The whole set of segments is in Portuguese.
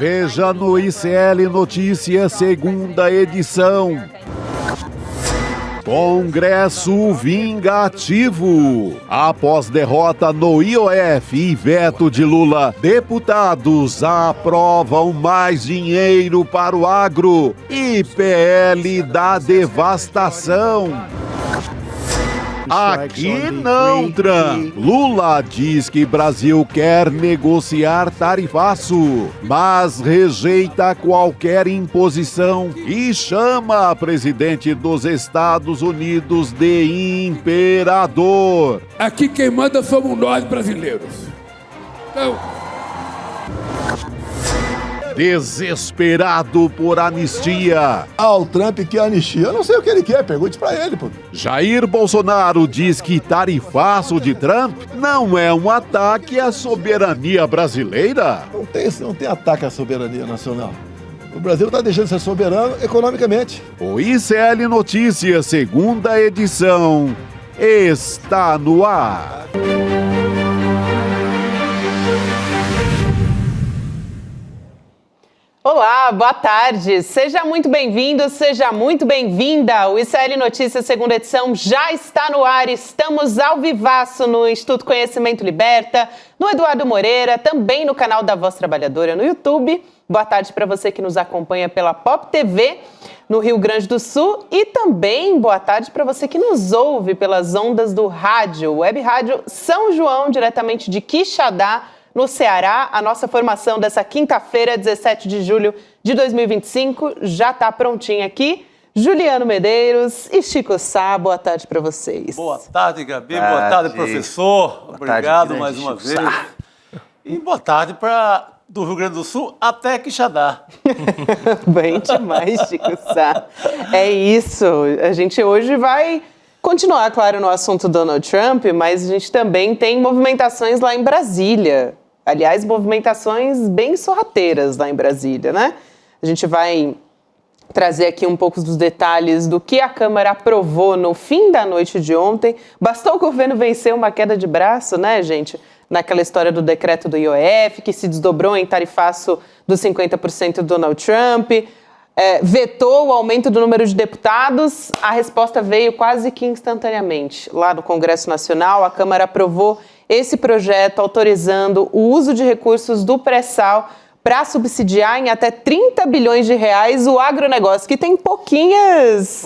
Veja no ICL Notícias, segunda edição. Congresso vingativo. Após derrota no IOF e veto de Lula, deputados aprovam mais dinheiro para o agro e PL da devastação. Aqui não, Trump. Lula diz que Brasil quer negociar tarifaço, mas rejeita qualquer imposição e chama a presidente dos Estados Unidos de imperador. Aqui quem manda somos nós brasileiros. Então... Desesperado por anistia. O Trump quer anistia. Eu não sei o que ele quer, pergunte pra ele, pô. Jair Bolsonaro diz que tarifaço de Trump não é um ataque à soberania brasileira. Não tem ataque à soberania nacional. O Brasil está deixando de ser soberano economicamente. O ICL Notícias, segunda edição, está no ar. Olá, boa tarde. Seja muito bem-vindo, seja muito bem-vinda. O ICL Notícias, segunda edição, já está no ar. Estamos ao vivaço no Instituto Conhecimento Liberta, no Eduardo Moreira, também no canal da Voz Trabalhadora no YouTube. Boa tarde para você que nos acompanha pela Pop TV no Rio Grande do Sul e também boa tarde para você que nos ouve pelas ondas do rádio, Web Rádio São João, diretamente de Quixadá, no Ceará. A nossa formação dessa quinta-feira, 17 de julho de 2025, já está prontinha aqui. Juliano Medeiros e Chico Sá, boa tarde para vocês. Boa tarde, Gabi. Boa tarde, professor. Obrigado mais uma vez. E boa tarde para do Rio Grande do Sul até Quixadá. Bem demais, Chico Sá. É isso. A gente hoje vai continuar, claro, no assunto Donald Trump, mas a gente também tem movimentações lá em Brasília. Aliás, movimentações bem sorrateiras lá em Brasília, né? A gente vai trazer aqui um pouco dos detalhes do que a Câmara aprovou no fim da noite de ontem. Bastou o governo vencer uma queda de braço, né, gente? Naquela história do decreto do IOF, que se desdobrou em tarifaço dos 50% do Donald Trump, vetou o aumento do número de deputados. A resposta veio quase que instantaneamente. Lá no Congresso Nacional, a Câmara aprovou esse projeto autorizando o uso de recursos do pré-sal para subsidiar em até 30 bilhões de reais o agronegócio, que tem pouquinhas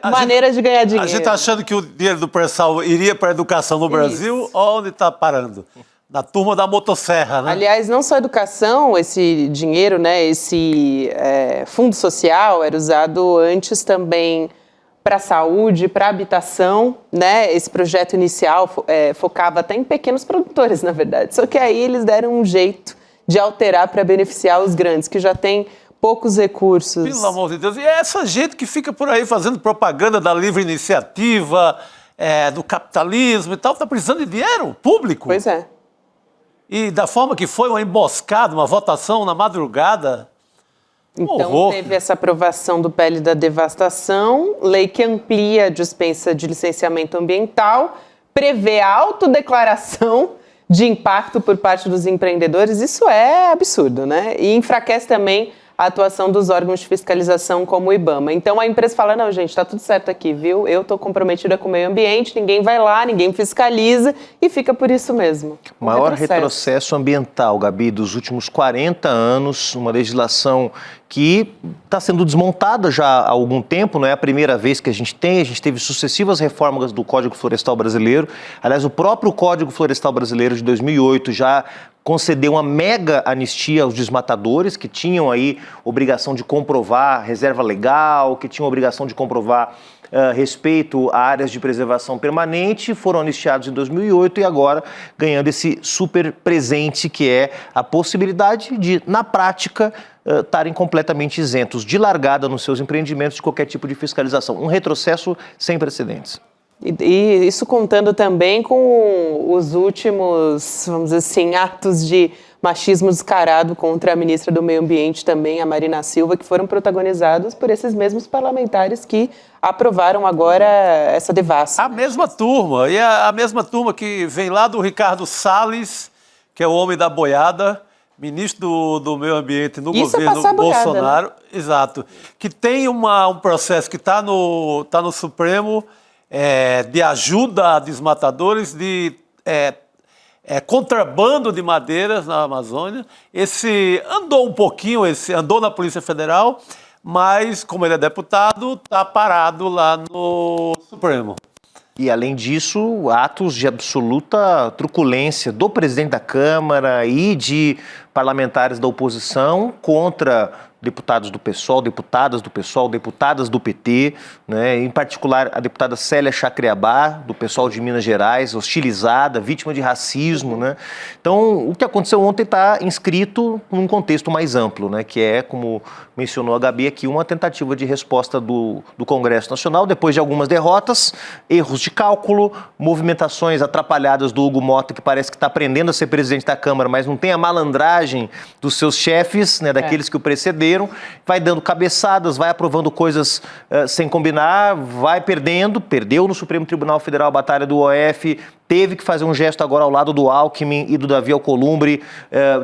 maneiras de ganhar dinheiro. A gente está achando que o dinheiro do pré-sal iria para a educação no Brasil, onde está parando? Na turma da motosserra, né? Aliás, não só educação, esse dinheiro, né, esse fundo social era usado antes também para saúde, para habitação, né? Esse projeto inicial focava até em pequenos produtores, na verdade. Só que aí eles deram um jeito de alterar para beneficiar os grandes, que já têm poucos recursos. Pelo amor de Deus. E é essa gente que fica por aí fazendo propaganda da livre iniciativa, do capitalismo e tal, está precisando de dinheiro público. Pois é. E da forma que foi uma emboscada, uma votação na madrugada. Então teve essa aprovação do PL da devastação, lei que amplia a dispensa de licenciamento ambiental, prevê a autodeclaração de impacto por parte dos empreendedores. Isso é absurdo, né? E enfraquece também a atuação dos órgãos de fiscalização como o IBAMA. Então a empresa fala, não, gente, tá tudo certo aqui, viu? Eu tô comprometida com o meio ambiente, ninguém vai lá, ninguém fiscaliza e fica por isso mesmo. O maior retrocesso ambiental, Gabi, dos últimos 40 anos, uma legislação que está sendo desmontada já há algum tempo, não é a primeira vez que a gente teve sucessivas reformas do Código Florestal Brasileiro. Aliás, o próprio Código Florestal Brasileiro de 2008 já concedeu uma mega anistia aos desmatadores que tinham aí obrigação de comprovar reserva legal, que tinham obrigação de comprovar respeito a áreas de preservação permanente, foram anistiados em 2008 e agora ganhando esse super presente que é a possibilidade de, na prática, estarem completamente isentos de largada nos seus empreendimentos de qualquer tipo de fiscalização. Um retrocesso sem precedentes. E isso contando também com os últimos, vamos dizer assim, atos de machismo descarado contra a ministra do Meio Ambiente também, a Marina Silva, que foram protagonizados por esses mesmos parlamentares que aprovaram agora essa devassa. A mesma turma, e a mesma turma que vem lá do Ricardo Salles, que é o homem da boiada, ministro do Meio Ambiente no Isso é governo passar boiada, Bolsonaro, exato, que tem um processo que está no Supremo de ajuda a desmatadores, de contrabando de madeiras na Amazônia. Esse andou um pouquinho, andou na Polícia Federal, mas como ele é deputado, está parado lá no Supremo. E, além disso, atos de absoluta truculência do presidente da Câmara e de parlamentares da oposição contra deputados do PSOL, deputadas do PSOL, deputadas do PT, né? Em particular a deputada Célia Chacriabá, do PSOL de Minas Gerais, hostilizada, vítima de racismo, né? Então, o que aconteceu ontem está inscrito num contexto mais amplo, né? Que é, como mencionou a Gabi aqui, uma tentativa de resposta do Congresso Nacional, depois de algumas derrotas, erros de cálculo, movimentações atrapalhadas do Hugo Mota, que parece que está aprendendo a ser presidente da Câmara, mas não tem a malandragem dos seus chefes, né? Daqueles que o precederam. Vai dando cabeçadas, vai aprovando coisas sem combinar, vai perdeu no Supremo Tribunal Federal a batalha do OF, teve que fazer um gesto agora ao lado do Alckmin e do Davi Alcolumbre,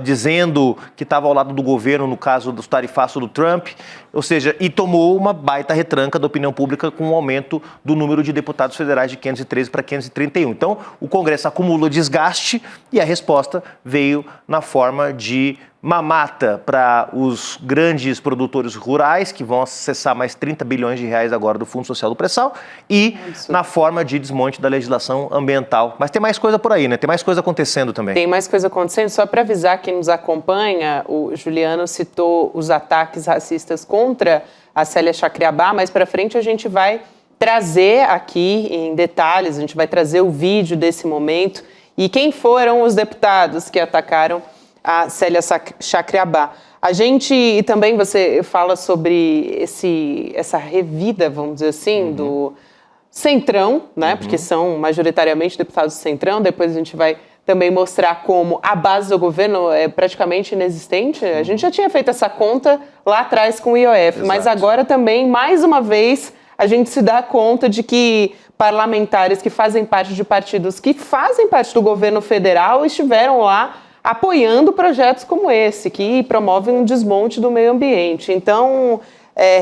dizendo que estava ao lado do governo no caso do tarifaço do Trump, ou seja, e tomou uma baita retranca da opinião pública com o aumento do número de deputados federais de 513 para 531. Então, o Congresso acumula desgaste e a resposta veio na forma de mamata para os grandes produtores rurais, que vão acessar mais 30 bilhões de reais agora do Fundo Social do Pré-Sal, e na forma de desmonte da legislação ambiental. Mas tem mais coisa por aí, né? Tem mais coisa acontecendo também. Tem mais coisa acontecendo. Só para avisar quem nos acompanha, o Juliano citou os ataques racistas contra a Célia Chacriabá, mas para frente a gente vai trazer aqui em detalhes, a gente vai trazer o vídeo desse momento e quem foram os deputados que atacaram a Célia Chacriabá. A gente, e também você fala sobre essa revida, vamos dizer assim, do Centrão, né? Porque são majoritariamente deputados do Centrão. Depois a gente vai também mostrar como a base do governo é praticamente inexistente. A gente já tinha feito essa conta lá atrás com o IOF, mas agora também, mais uma vez, a gente se dá conta de que parlamentares que fazem parte de partidos que fazem parte do governo federal estiveram lá apoiando projetos como esse, que promovem um desmonte do meio ambiente. Então,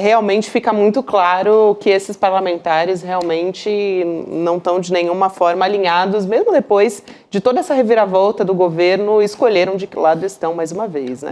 realmente fica muito claro que esses parlamentares realmente não estão de nenhuma forma alinhados, mesmo depois de toda essa reviravolta do governo, escolheram de que lado estão mais uma vez, né?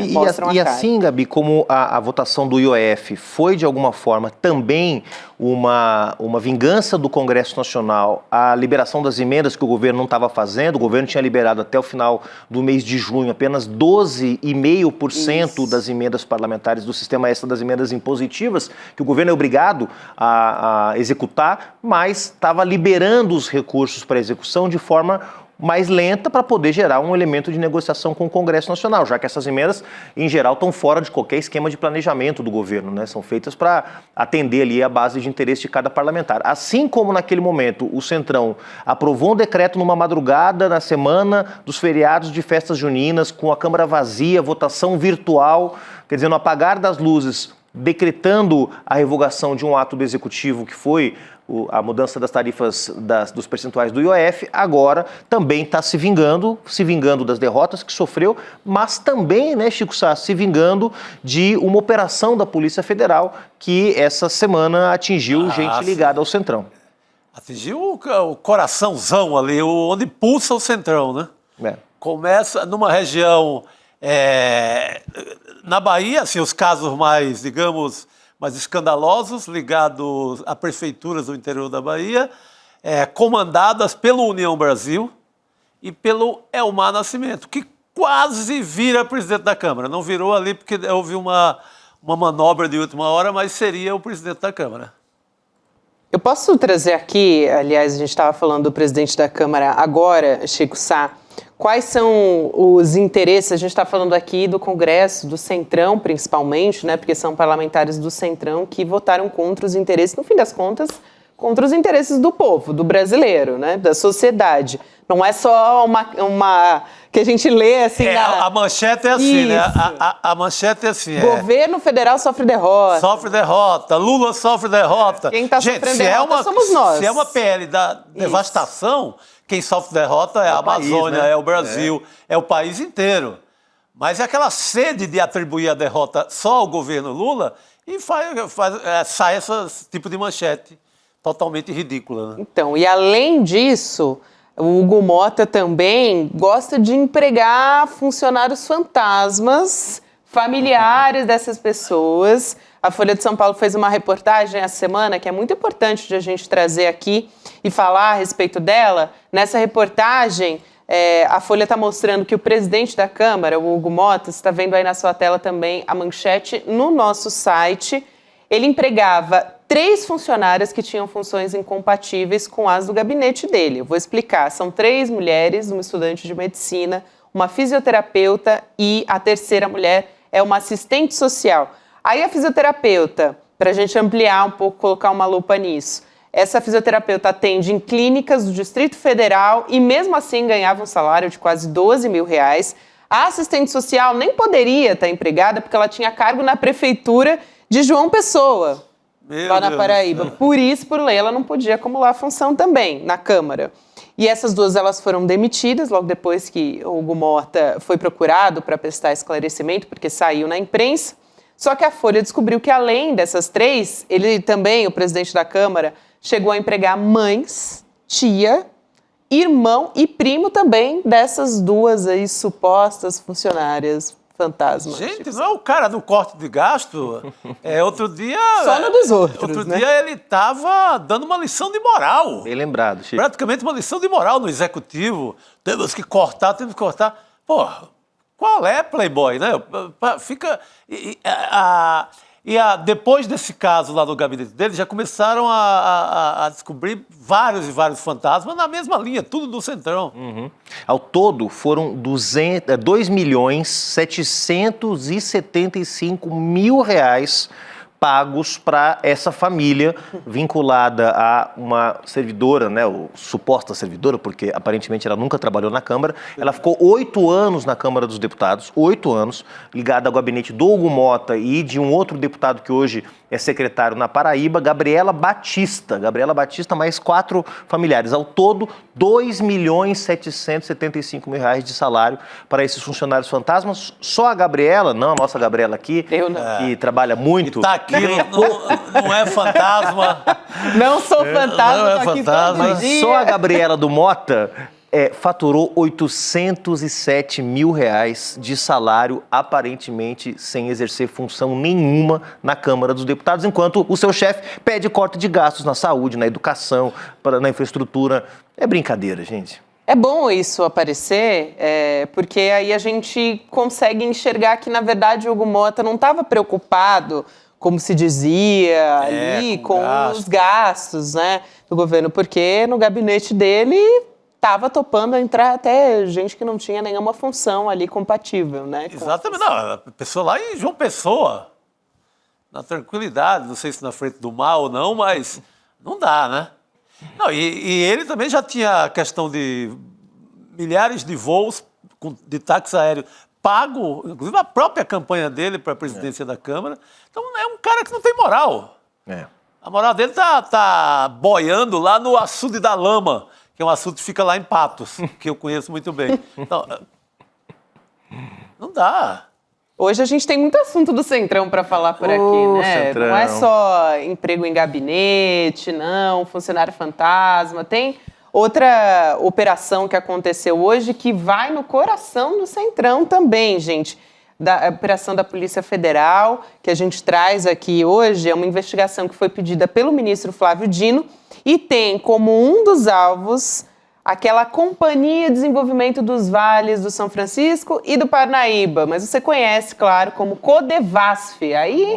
E assim, Gabi, como a votação do IOF foi, de alguma forma, também uma vingança do Congresso Nacional, a liberação das emendas que o governo não estava fazendo, o governo tinha liberado até o final do mês de junho apenas 12,5% das emendas parlamentares do sistema extra das emendas impositivas, que o governo é obrigado a executar, mas estava liberando os recursos para execução de forma mais lenta para poder gerar um elemento de negociação com o Congresso Nacional, já que essas emendas, em geral, estão fora de qualquer esquema de planejamento do governo, né? São feitas para atender ali a base de interesse de cada parlamentar. Assim como naquele momento o Centrão aprovou um decreto numa madrugada, na semana dos feriados de festas juninas, com a Câmara vazia, votação virtual, quer dizer, no apagar das luzes, decretando a revogação de um ato do Executivo que foi a mudança das tarifas dos percentuais do IOF, agora também está se vingando das derrotas que sofreu, mas também, né, Chico Sá, se vingando de uma operação da Polícia Federal que essa semana atingiu gente ligada ao Centrão. Atingiu o coraçãozão ali, onde pulsa o Centrão, né? Começa numa região, na Bahia, assim, os casos mais, digamos, mais escandalosos, ligados a prefeituras do interior da Bahia, comandadas pelo União Brasil e pelo Elmar Nascimento, que quase vira presidente da Câmara. Não virou ali porque houve uma manobra de última hora, mas seria o presidente da Câmara. Eu posso trazer aqui, aliás, a gente estava falando do presidente da Câmara agora, Chico Sá, quais são os interesses? A gente está falando aqui do Congresso, do Centrão principalmente, né? Porque são parlamentares do Centrão que votaram contra os interesses, no fim das contas, contra os interesses do povo, do brasileiro, né? Da sociedade. Não é só uma que a gente lê assim... A manchete é assim, né? A manchete é assim. Governo federal sofre derrota. Sofre derrota. Lula sofre derrota. Quem está sofrendo derrota somos nós. Se é uma PL da devastação, quem sofre derrota é a Amazônia, país, né? É o Brasil, é o país inteiro. Mas é aquela sede de atribuir a derrota só ao governo Lula e sai esse tipo de manchete totalmente ridícula. Né? Então, e além disso, o Hugo Motta também gosta de empregar funcionários fantasmas, familiares dessas pessoas. A Folha de São Paulo fez uma reportagem essa semana que é muito importante de a gente trazer aqui e falar a respeito dela. Nessa reportagem, a Folha está mostrando que o presidente da Câmara, o Hugo Motta, você está vendo aí na sua tela também a manchete no nosso site, ele empregava 3 funcionárias que tinham funções incompatíveis com as do gabinete dele. Eu vou explicar. São 3 mulheres, uma estudante de medicina, uma fisioterapeuta e a terceira mulher é uma assistente social. Aí a fisioterapeuta, para a gente ampliar um pouco, colocar uma lupa nisso, essa fisioterapeuta atende em clínicas do Distrito Federal e mesmo assim ganhava um salário de quase R$12 mil. A assistente social nem poderia estar empregada porque ela tinha cargo na prefeitura de João Pessoa, lá na Paraíba. Por isso, por lei, ela não podia acumular função também na Câmara. E essas 2 elas foram demitidas logo depois que o Hugo Motta foi procurado para prestar esclarecimento, porque saiu na imprensa. Só que a Folha descobriu que, além dessas 3, ele também, o presidente da Câmara, chegou a empregar mães, tia, irmão e primo também dessas 2 aí supostas funcionárias fantasmas. Gente, não é o cara do corte de gasto? Outro dia... Só no dos outros, Outro né? dia ele estava dando uma lição de moral. Bem lembrado, Chico. Praticamente uma lição de moral no executivo. Temos que cortar. Porra, qual é, Playboy, né? Fica... Depois desse caso lá no gabinete dele, já começaram a descobrir vários e vários fantasmas na mesma linha, tudo do Centrão. Uhum. Ao todo, foram R$2.775.000 pagos para essa família vinculada a uma servidora, né, ou suposta servidora, porque aparentemente ela nunca trabalhou na Câmara. Ela ficou 8 anos na Câmara dos Deputados, 8 anos, ligada ao gabinete do Hugo Motta e de um outro deputado que hoje é secretário na Paraíba, Gabriela Batista. Gabriela Batista mais 4 familiares. Ao todo, R$2.775.000 de salário para esses funcionários fantasmas. Só a Gabriela, não a nossa Gabriela aqui, que trabalha muito. E tá aqui, não é fantasma. Não sou fantasma, Não é tô aqui fantasma. todo Mas dia. só a Gabriela do Motta faturou R$807 mil de salário, aparentemente sem exercer função nenhuma na Câmara dos Deputados, enquanto o seu chefe pede corte de gastos na saúde, na educação, na infraestrutura. É brincadeira, gente. É bom isso aparecer, porque aí a gente consegue enxergar que, na verdade, o Hugo Motta não estava preocupado, como se dizia ali, com os gastos, né, do governo, porque no gabinete dele estava topando entrar até gente que não tinha nenhuma função ali compatível, né? Exatamente. Não, a pessoa lá em João Pessoa, na tranquilidade, não sei se na frente do mar ou não, mas não dá, né? Não, e ele também já tinha a questão de milhares de voos de táxi aéreo pago, inclusive a própria campanha dele para a presidência da Câmara. Então é um cara que não tem moral. A moral dele tá boiando lá no açude da Lama, que é um assunto que fica lá em Patos, que eu conheço muito bem. Então, não dá. Hoje a gente tem muito assunto do Centrão para falar por aqui, né? Centrão. Não é só emprego em gabinete, não, funcionário fantasma. Tem outra operação que aconteceu hoje que vai no coração do Centrão também, gente. Da operação da Polícia Federal, que a gente traz aqui hoje, é uma investigação que foi pedida pelo ministro Flávio Dino e tem como um dos alvos aquela Companhia de Desenvolvimento dos Vales do São Francisco e do Parnaíba, mas você conhece, claro, como Codevasf. Aí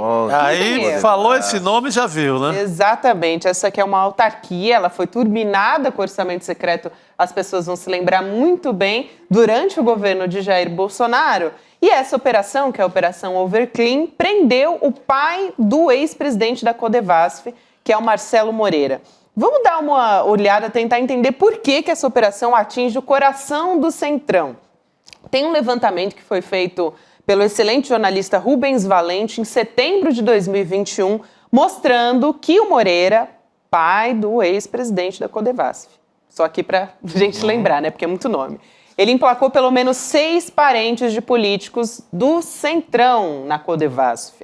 falou esse nome e já viu, né? Exatamente, essa aqui é uma autarquia, ela foi turbinada com orçamento secreto, as pessoas vão se lembrar muito bem, durante o governo de Jair Bolsonaro. E essa operação, que é a Operação Overclean, prendeu o pai do ex-presidente da Codevasf, que é o Marcelo Moreira. Vamos dar uma olhada, tentar entender por que essa operação atinge o coração do Centrão. Tem um levantamento que foi feito pelo excelente jornalista Rubens Valente em setembro de 2021, mostrando que o Moreira, pai do ex-presidente da Codevasf. Só aqui para a gente lembrar, né? Porque é muito nome. ele emplacou pelo menos 6 parentes de políticos do Centrão na Codevasf.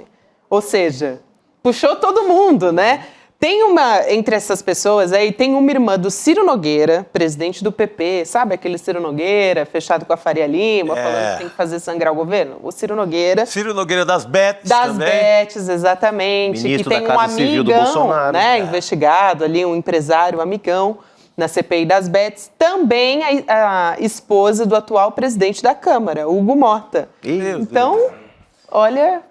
Ou seja, puxou todo mundo, né? Tem entre essas pessoas aí, tem uma irmã do Ciro Nogueira, presidente do PP, sabe aquele Ciro Nogueira, fechado com a Faria Lima, falando que tem que fazer sangrar o governo? O Ciro Nogueira. Ciro Nogueira das Betes das também. Betes, exatamente. Ministro que tem da Casa Civil do Bolsonaro. Né, investigado ali, um empresário, um amigão, na CPI das Betes. Também a esposa do atual presidente da Câmara, Hugo Mota. Então, olha...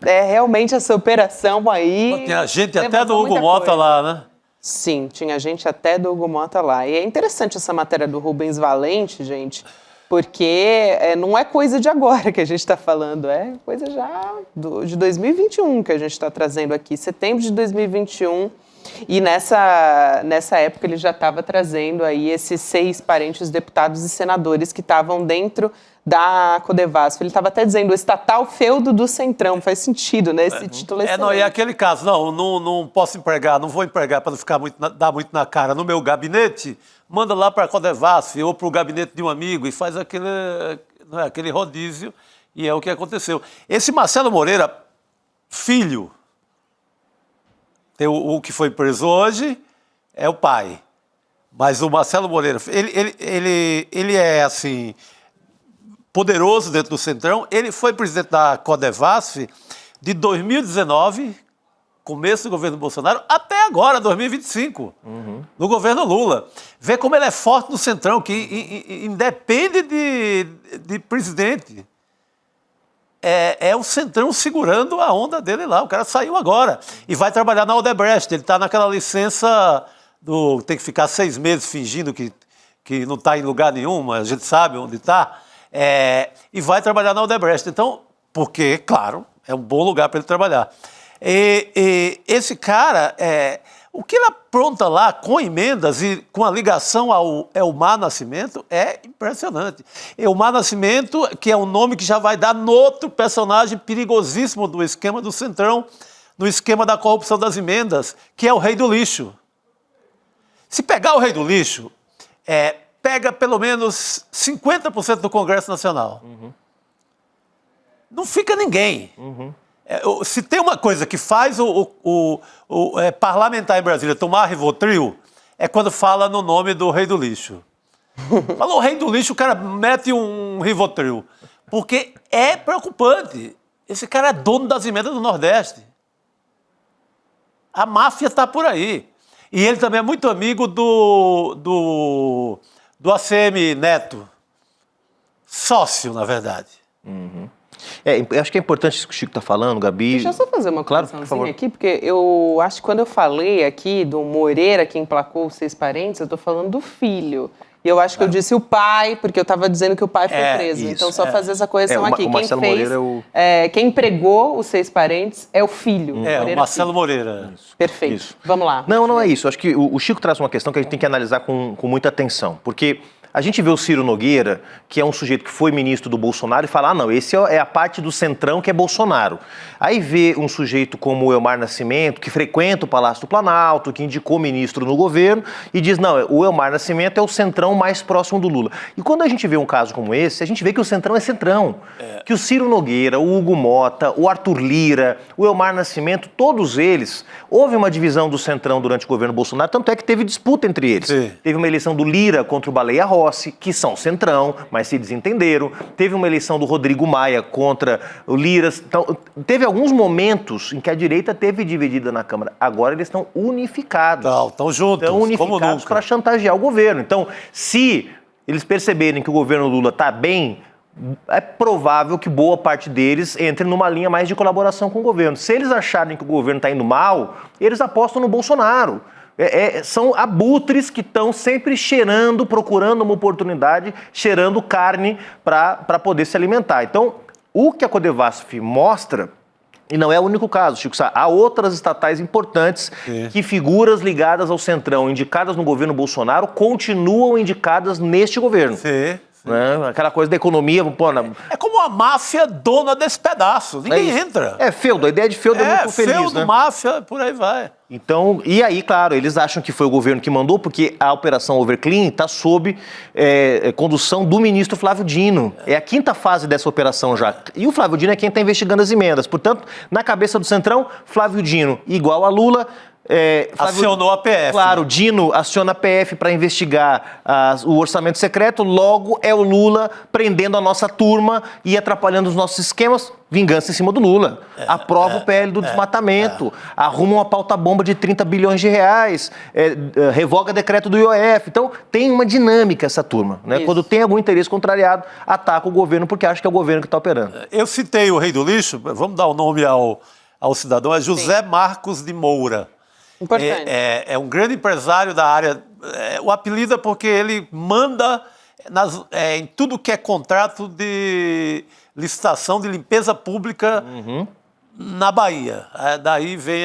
realmente essa operação aí... Tinha gente até do Hugo Mota lá, né? Sim, tinha gente até do Hugo Mota lá. E é interessante essa matéria do Rubens Valente, gente, porque não é coisa de agora que a gente está falando, é coisa já de 2021 que a gente está trazendo aqui, setembro de 2021. E nessa época ele já estava trazendo aí esses 6 parentes deputados e senadores que estavam dentro da Codevasf. Ele estava até dizendo o estatal feudo do Centrão. Faz sentido, né? Esse título é excelente. Não, e aquele caso, não posso empregar, não vou empregar para não ficar dar muito na cara no meu gabinete, manda lá para a Codevasf ou para o gabinete de um amigo e faz aquele rodízio, e é o que aconteceu. Esse Marcelo Moreira, filho, o que foi preso hoje é o pai, mas o Marcelo Moreira, ele é assim... poderoso dentro do Centrão. Ele foi presidente da Codevasf de 2019, começo do governo Bolsonaro, até agora, 2025, no governo Lula. Vê como ele é forte no Centrão, que independe de presidente. É o Centrão segurando a onda dele lá. O cara saiu agora e vai trabalhar na Odebrecht. Ele está naquela licença tem que ficar 6 meses fingindo que não está em lugar nenhum, mas a gente sabe onde está. E vai trabalhar na Odebrecht. Então, porque, claro, é um bom lugar para ele trabalhar. E esse cara, o que ele apronta lá com emendas e com a ligação ao Elmar Nascimento é impressionante. Elmar Nascimento, que é um nome que já vai dar no outro personagem perigosíssimo do esquema do Centrão, no esquema da corrupção das emendas, que é o rei do lixo. Se pegar o rei do lixo, pega pelo menos 50% do Congresso Nacional. Não fica ninguém. Se tem uma coisa que faz o parlamentar em Brasília tomar Rivotril, é quando fala no nome do rei do lixo. Falou o rei do lixo, o cara mete um Rivotril. Porque é preocupante. Esse cara é dono das emendas do Nordeste. A máfia está por aí. E ele também é muito amigo do ACM Neto, sócio, na verdade. Eu acho que é importante isso que o Chico está falando, Gabi. Deixa eu só fazer uma correçãozinha aqui, porque eu acho que quando eu falei aqui do Moreira que emplacou os 6 parentes, eu estou falando do filho. E eu acho que eu disse o pai, porque eu estava dizendo que o pai foi preso. Então, só fazer essa correção aqui. Quem empregou os 6 parentes é o filho. O Marcelo Moreira. Isso. Perfeito. Isso. Vamos lá. Não é isso. Acho que o Chico traz uma questão que a gente tem que analisar com muita atenção. Porque a gente vê o Ciro Nogueira, que é um sujeito que foi ministro do Bolsonaro, e fala, não, esse é a parte do Centrão que é Bolsonaro. Aí vê um sujeito como o Elmar Nascimento, que frequenta o Palácio do Planalto, que indicou ministro no governo, e diz, não, o Elmar Nascimento é o Centrão mais próximo do Lula. E quando a gente vê um caso como esse, a gente vê que o Centrão é Centrão. Que o Ciro Nogueira, o Hugo Mota, o Arthur Lira, o Elmar Nascimento, todos eles, houve uma divisão do Centrão durante o governo Bolsonaro, tanto é que teve disputa entre eles. Sim. Teve uma eleição do Lira contra o Baleia Rossi, que são Centrão, mas se desentenderam. Teve uma eleição do Rodrigo Maia contra o Lira. Então, teve alguns momentos em que a direita teve dividida na Câmara. Agora eles estão unificados. Estão juntos, estão unificados para chantagear o governo. Então, se eles perceberem que o governo Lula está bem, é provável que boa parte deles entre numa linha mais de colaboração com o governo. Se eles acharem que o governo está indo mal, eles apostam no Bolsonaro. São abutres que estão sempre cheirando, procurando uma oportunidade, cheirando carne para poder se alimentar. Então, o que a Codevasf mostra, e não é o único caso, Chico Sá, há outras estatais importantes que figuras ligadas ao Centrão, indicadas no governo Bolsonaro, continuam indicadas neste governo. Né? Aquela coisa da economia, pô, É como uma máfia dona desse pedaço. Ninguém entra. É feudo, a ideia de feudo é muito feliz, feudo, né? máfia, por aí vai. Então, e aí, claro, eles acham que foi o governo que mandou, porque a Operação Overclean está sob condução do ministro Flávio Dino. É a quinta fase dessa operação já. E o Flávio Dino é quem está investigando as emendas. Portanto, na cabeça do Centrão, Flávio Dino igual a Lula. Acionou a PF. Claro, Dino aciona a PF para investigar o orçamento secreto, logo é o Lula prendendo a nossa turma e atrapalhando os nossos esquemas. Vingança em cima do Lula. Aprova o PL do desmatamento, arruma uma pauta-bomba de 30 bilhões de reais, revoga decreto do IOF. Então, tem uma dinâmica essa turma. Né? Quando tem algum interesse contrariado, ataca o governo porque acha que é o governo que está operando. Eu citei o rei do lixo, vamos dar o nome ao cidadão, é José Marcos de Moura. Importante. É um grande empresário da área. O apelido é porque ele manda em tudo que é contrato de licitação de limpeza pública na Bahia. Daí vem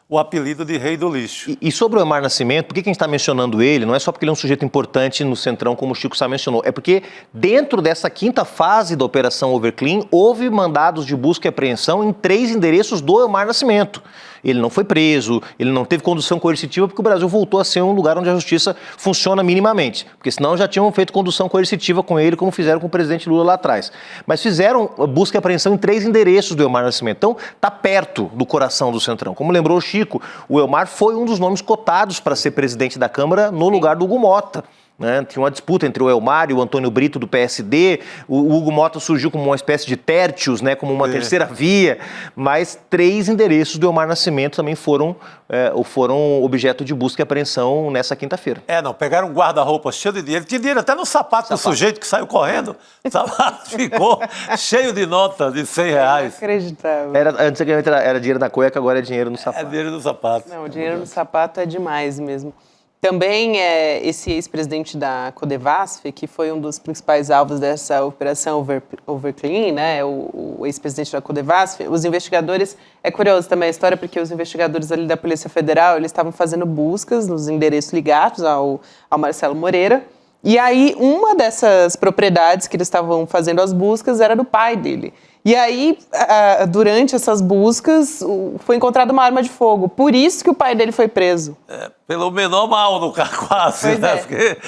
o apelido de rei do lixo. E sobre o Elmar Nascimento, por que a gente está mencionando ele? Não é só porque ele é um sujeito importante no Centrão, como o Chico Sá mencionou. É porque dentro dessa quinta fase da Operação Overclean, houve mandados de busca e apreensão em 3 endereços do Elmar Nascimento. Ele não foi preso, ele não teve condução coercitiva, porque o Brasil voltou a ser um lugar onde a justiça funciona minimamente. Porque senão já tinham feito condução coercitiva com ele, como fizeram com o presidente Lula lá atrás. Mas fizeram busca e apreensão em 3 endereços do Elmar Nascimento. Então, está perto do coração do Centrão. Como lembrou o Chico, o Elmar foi um dos nomes cotados para ser presidente da Câmara no lugar do Hugo Mota. Né? Tinha uma disputa entre o Elmar e o Antônio Brito do PSD, o Hugo Mota surgiu como uma espécie de Tertius, né? Como uma terceira via, mas 3 endereços do Elmar Nascimento também foram objeto de busca e apreensão nessa quinta-feira. Não, pegaram um guarda-roupa cheio de dinheiro, tinha dinheiro até no sapato do sujeito que saiu correndo, o sapato ficou cheio de nota de R$100. Inacreditável. Antes era dinheiro na cueca, agora é dinheiro no sapato. É dinheiro no sapato. Não, o dinheiro no sapato é demais mesmo. Também esse ex-presidente da Codevasf, que foi um dos principais alvos dessa operação Overclean, né? O ex-presidente da Codevasf, os investigadores, é curioso também a história, porque os investigadores ali da Polícia Federal, eles estavam fazendo buscas nos endereços ligados ao Marcelo Moreira, e aí uma dessas propriedades que eles estavam fazendo as buscas era do pai dele. E aí, durante essas buscas, foi encontrada uma arma de fogo. Por isso que o pai dele foi preso. Pelo menor mal no carro, quase, Pois né? Porque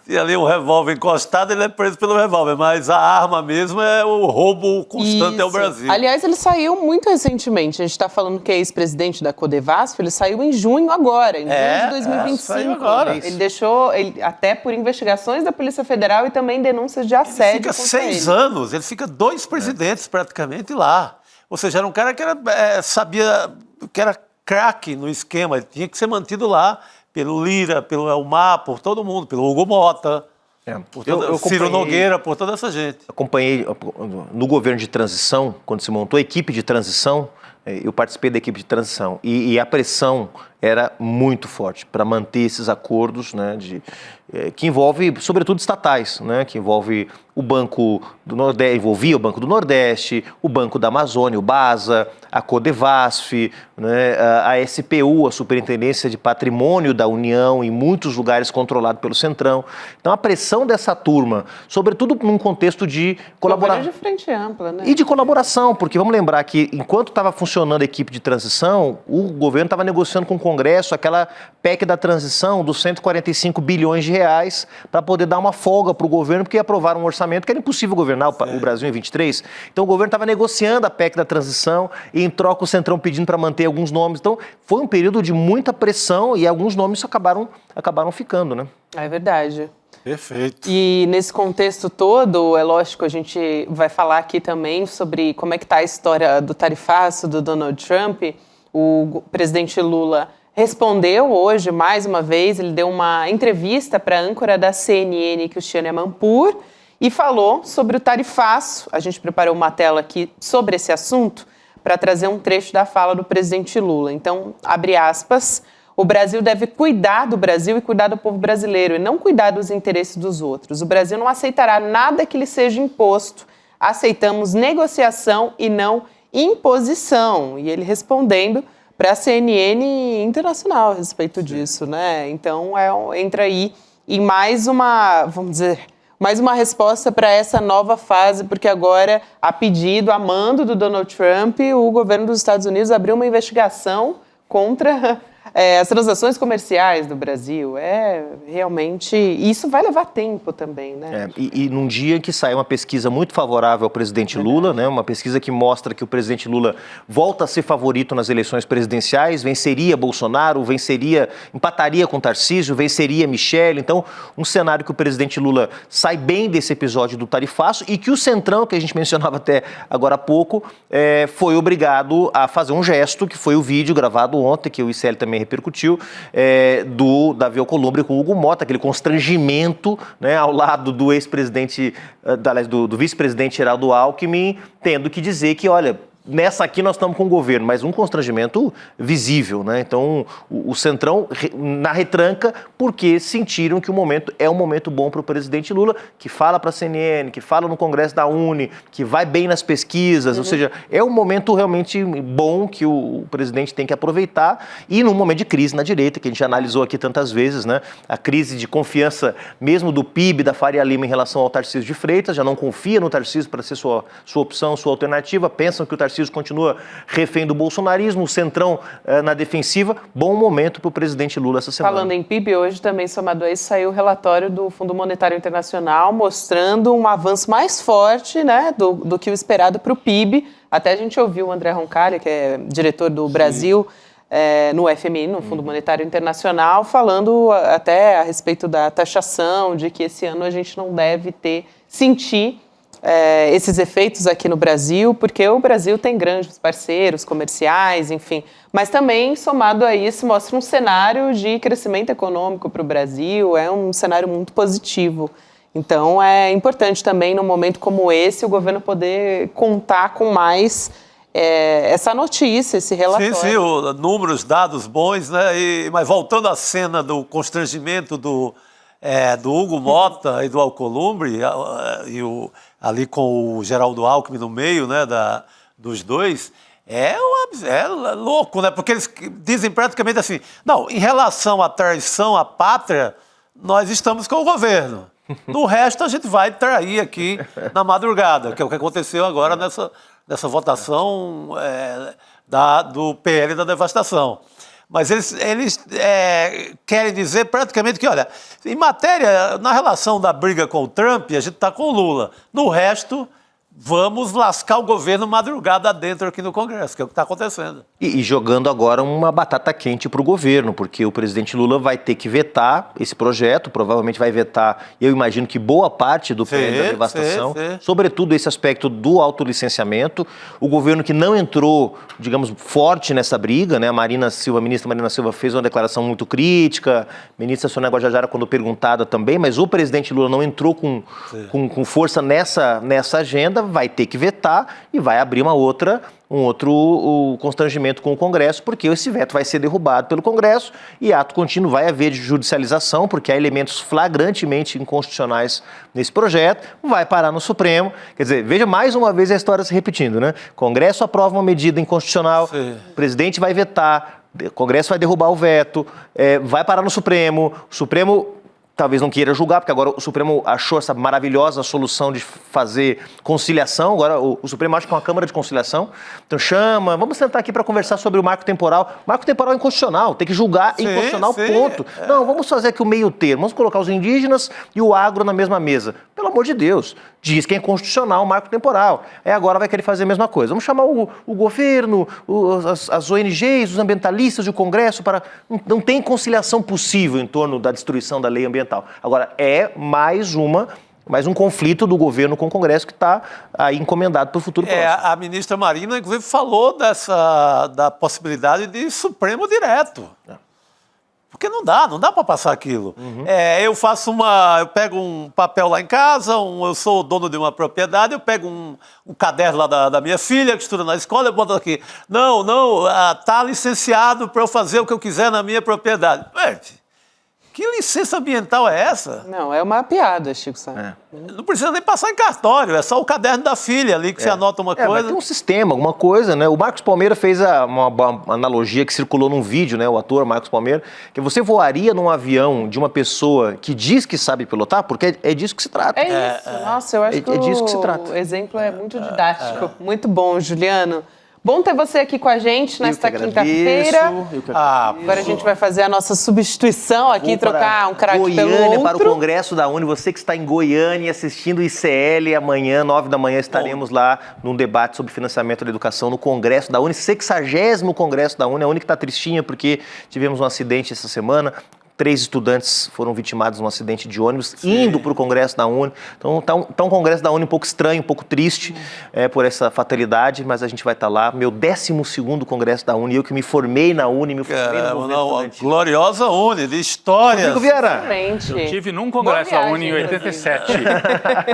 se ali um revólver encostado, ele é preso pelo revólver. Mas a arma mesmo é o roubo constante ao Brasil. Aliás, ele saiu muito recentemente. A gente está falando que é ex-presidente da Codevasf, ele saiu em junho agora, em junho de 2025. Saiu agora. Ele deixou, até por investigações da Polícia Federal e também denúncias de assédio. Ele fica 6 anos, ele fica 2 presidentes praticamente lá. Ou seja, era um cara que sabia que era craque no esquema, ele tinha que ser mantido lá pelo Lira, pelo Elmar, por todo mundo, pelo Hugo Mota, por Ciro Nogueira, por toda essa gente. Acompanhei no governo de transição, quando se montou a equipe de transição, eu participei da equipe de transição e a pressão era muito forte para manter esses acordos, né, que envolve, sobretudo, estatais, né, que envolve o Banco do Nordeste, envolvia o Banco do Nordeste, o Banco da Amazônia, o BASA, a Codevasf, né, a SPU, a Superintendência de Patrimônio da União, em muitos lugares controlado pelo Centrão. Então, a pressão dessa turma, sobretudo num contexto de colaboração. De frente ampla, né? E de colaboração, porque vamos lembrar que, enquanto estava funcionando a equipe de transição, o governo estava negociando com o Congresso aquela PEC da transição dos 145 bilhões de reais para poder dar uma folga para o governo, porque aprovaram um orçamento que era impossível governar o Brasil em 23. Então o governo estava negociando a PEC da transição e em troca o Centrão pedindo para manter alguns nomes. Então foi um período de muita pressão e alguns nomes acabaram ficando, né? É verdade. Perfeito. E nesse contexto todo, é lógico, a gente vai falar aqui também sobre como é que está a história do tarifaço do Donald Trump. O presidente Lula respondeu hoje, mais uma vez, ele deu uma entrevista para a âncora da CNN, Christiane Amanpour, e falou sobre o tarifaço. A gente preparou uma tela aqui sobre esse assunto para trazer um trecho da fala do presidente Lula. Então, abre aspas, o Brasil deve cuidar do Brasil e cuidar do povo brasileiro, e não cuidar dos interesses dos outros. O Brasil não aceitará nada que lhe seja imposto. Aceitamos negociação e não imposição. E ele respondendo para a CNN internacional a respeito disso, né? Então, entra aí e mais uma, vamos dizer, mais uma resposta para essa nova fase, porque agora, a pedido, a mando do Donald Trump, o governo dos Estados Unidos abriu uma investigação contra as transações comerciais do Brasil. Realmente, isso vai levar tempo também, né? E num dia que sai uma pesquisa muito favorável ao presidente Lula, né, uma pesquisa que mostra que o presidente Lula volta a ser favorito nas eleições presidenciais, venceria Bolsonaro, empataria com Tarcísio, venceria Michele. Então, um cenário que o presidente Lula sai bem desse episódio do tarifaço e que o Centrão, que a gente mencionava até agora há pouco, foi obrigado a fazer um gesto, que foi o vídeo gravado ontem, que o ICL também repercutiu, do Davi Alcolumbre com o Hugo Mota, aquele constrangimento, né, ao lado do ex-presidente, do vice-presidente Geraldo Alckmin, tendo que dizer que, olha, nessa aqui nós estamos com o governo, mas um constrangimento visível, né? Então, o Centrão na retranca, porque sentiram que o momento é um momento bom para o presidente Lula, que fala para a CNN, que fala no Congresso da Uni, que vai bem nas pesquisas, ou seja, é um momento realmente bom que o presidente tem que aproveitar, e num momento de crise na direita, que a gente já analisou aqui tantas vezes, né? A crise de confiança mesmo do PIB, da Faria Lima em relação ao Tarcísio de Freitas, já não confia no Tarcísio para ser sua opção, sua alternativa, pensam que o Tarcísio continua refém do bolsonarismo, o Centrão na defensiva. Bom momento para o presidente Lula essa semana. Falando em PIB, hoje também, somado a isso, saiu o relatório do Fundo Monetário Internacional mostrando um avanço mais forte, né, do que o esperado para o PIB. Até a gente ouviu o André Roncalha, que é diretor do Brasil, no FMI, no Fundo Monetário Internacional, falando até a respeito da taxação, de que esse ano a gente não deve sentir esses efeitos aqui no Brasil, porque o Brasil tem grandes parceiros comerciais, enfim, mas também, somado a isso, mostra um cenário de crescimento econômico para o Brasil, é um cenário muito positivo. Então, é importante também, num momento como esse, o governo poder contar com mais essa notícia, esse relatório. Sim, números, dados bons, né? Mas voltando à cena do constrangimento do Hugo Mota e do Alcolumbre, ali com o Geraldo Alckmin no meio, né, dos dois, é louco, né? Porque eles dizem praticamente assim, não, em relação à traição à pátria, nós estamos com o governo. No resto, a gente vai trair aqui na madrugada, que é o que aconteceu agora nessa votação do PL da devastação. Mas eles querem dizer praticamente que, olha, na relação da briga com o Trump, a gente está com o Lula. No resto, vamos lascar o governo madrugada dentro aqui no Congresso, que é o que está acontecendo. E jogando agora uma batata quente para o governo, porque o presidente Lula vai ter que vetar esse projeto, provavelmente vai vetar, eu imagino que boa parte do PL da devastação, sobretudo esse aspecto do autolicenciamento. O governo que não entrou, digamos, forte nessa briga, né? A ministra Marina Silva fez uma declaração muito crítica, a ministra Sônia Guajajara, quando perguntada também, mas o presidente Lula não entrou com força nessa agenda, vai ter que vetar e vai abrir um outro constrangimento com o Congresso, porque esse veto vai ser derrubado pelo Congresso e ato contínuo vai haver judicialização, porque há elementos flagrantemente inconstitucionais nesse projeto, vai parar no Supremo. Quer dizer, veja mais uma vez a história se repetindo, né? Congresso aprova uma medida inconstitucional, o presidente vai vetar, o Congresso vai derrubar o veto, vai parar no Supremo, o Supremo talvez não queira julgar, porque agora o Supremo achou essa maravilhosa solução de fazer conciliação. Agora o Supremo acha que é uma Câmara de Conciliação. Então vamos sentar aqui para conversar sobre o marco temporal. Marco temporal é inconstitucional, tem que julgar inconstitucional, ponto. Não, vamos fazer aqui o meio termo, vamos colocar os indígenas e o agro na mesma mesa. Pelo amor de Deus, diz que é inconstitucional o marco temporal. Agora vai querer fazer a mesma coisa. Vamos chamar o governo, as ONGs, os ambientalistas e o Congresso para... Não tem conciliação possível em torno da destruição da lei ambiental. Agora, mais um conflito do governo com o Congresso que está aí encomendado para o futuro próximo. A ministra Marina, inclusive, falou da possibilidade de Supremo direto. Porque não dá para passar aquilo. Eu pego um papel lá em casa, eu sou dono de uma propriedade, eu pego um caderno lá da minha filha, que estuda na escola, eu boto aqui, está licenciado para eu fazer o que eu quiser na minha propriedade. Que licença ambiental é essa? Não, é uma piada, Chico Sá. Não precisa nem passar em cartório, é só o caderno da filha ali que você anota uma Vai coisa. ter um sistema, alguma coisa, né? O Marcos Palmeira fez uma analogia que circulou num vídeo, né? O ator Marcos Palmeira, que você voaria num avião de uma pessoa que diz que sabe pilotar, porque é disso que se trata. É isso, nossa, eu acho que disso que se trata. o exemplo é muito didático. Muito bom, Juliano. Bom ter você aqui com a gente nesta quinta-feira. Agora a gente vai fazer a nossa substituição aqui, trocar um craque pelo Goiânia, outro. para o Congresso da Uni. Você que está em Goiânia assistindo o ICL, amanhã, 9 da manhã, estaremos lá num debate sobre financiamento da educação no Congresso da Uni, 60º Congresso da Uni. A Uni que está tristinha porque tivemos um acidente essa semana. 3 estudantes foram vitimados num acidente de ônibus, indo para o Congresso da Uni. Então, tá um Congresso da Uni um pouco estranho, um pouco triste por essa fatalidade, mas a gente vai estar lá. Meu 12º Congresso da Uni, eu que me formei na Uni, me formei no movimento estudantil. Gloriosa Uni, de histórias. Rodrigo Vieira. Excelente. Eu tive num congresso da Uni em 87.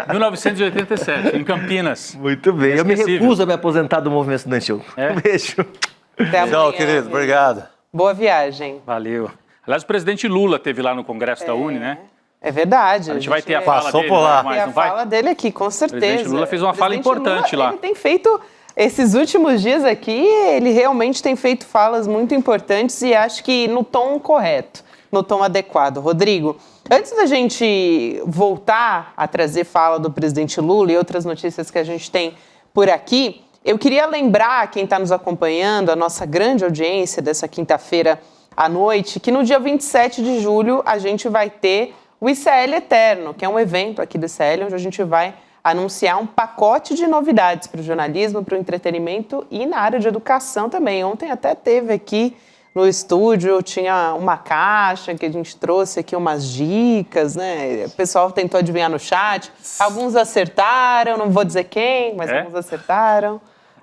1987, em Campinas. Muito bem. Eu me Inesquecível. recuso a me aposentar do movimento estudantil. Um beijo. Até Tchau, amanhã. querido. Obrigado. Boa viagem. Valeu. Aliás, o presidente Lula esteve lá no congresso da Uni, né? É verdade. A gente vai ter a fala Passou dele, por lá. mas Tem a não vai? fala dele aqui, com certeza. O presidente Lula fez uma fala O presidente importante Lula, lá. Ele tem feito, esses últimos dias aqui, ele realmente tem feito falas muito importantes e acho que no tom correto, no tom adequado. Rodrigo, antes da gente voltar a trazer fala do presidente Lula e outras notícias que a gente tem por aqui, eu queria lembrar quem está nos acompanhando, a nossa grande audiência dessa quinta-feira à noite, que no dia 27 de julho a gente vai ter o ICL Eterno, que é um evento aqui do ICL, onde a gente vai anunciar um pacote de novidades para o jornalismo, para o entretenimento e na área de educação também. Ontem até teve aqui no estúdio, tinha uma caixa que a gente trouxe aqui umas dicas, né? O pessoal tentou adivinhar no chat. Alguns acertaram, não vou dizer quem, mas alguns acertaram.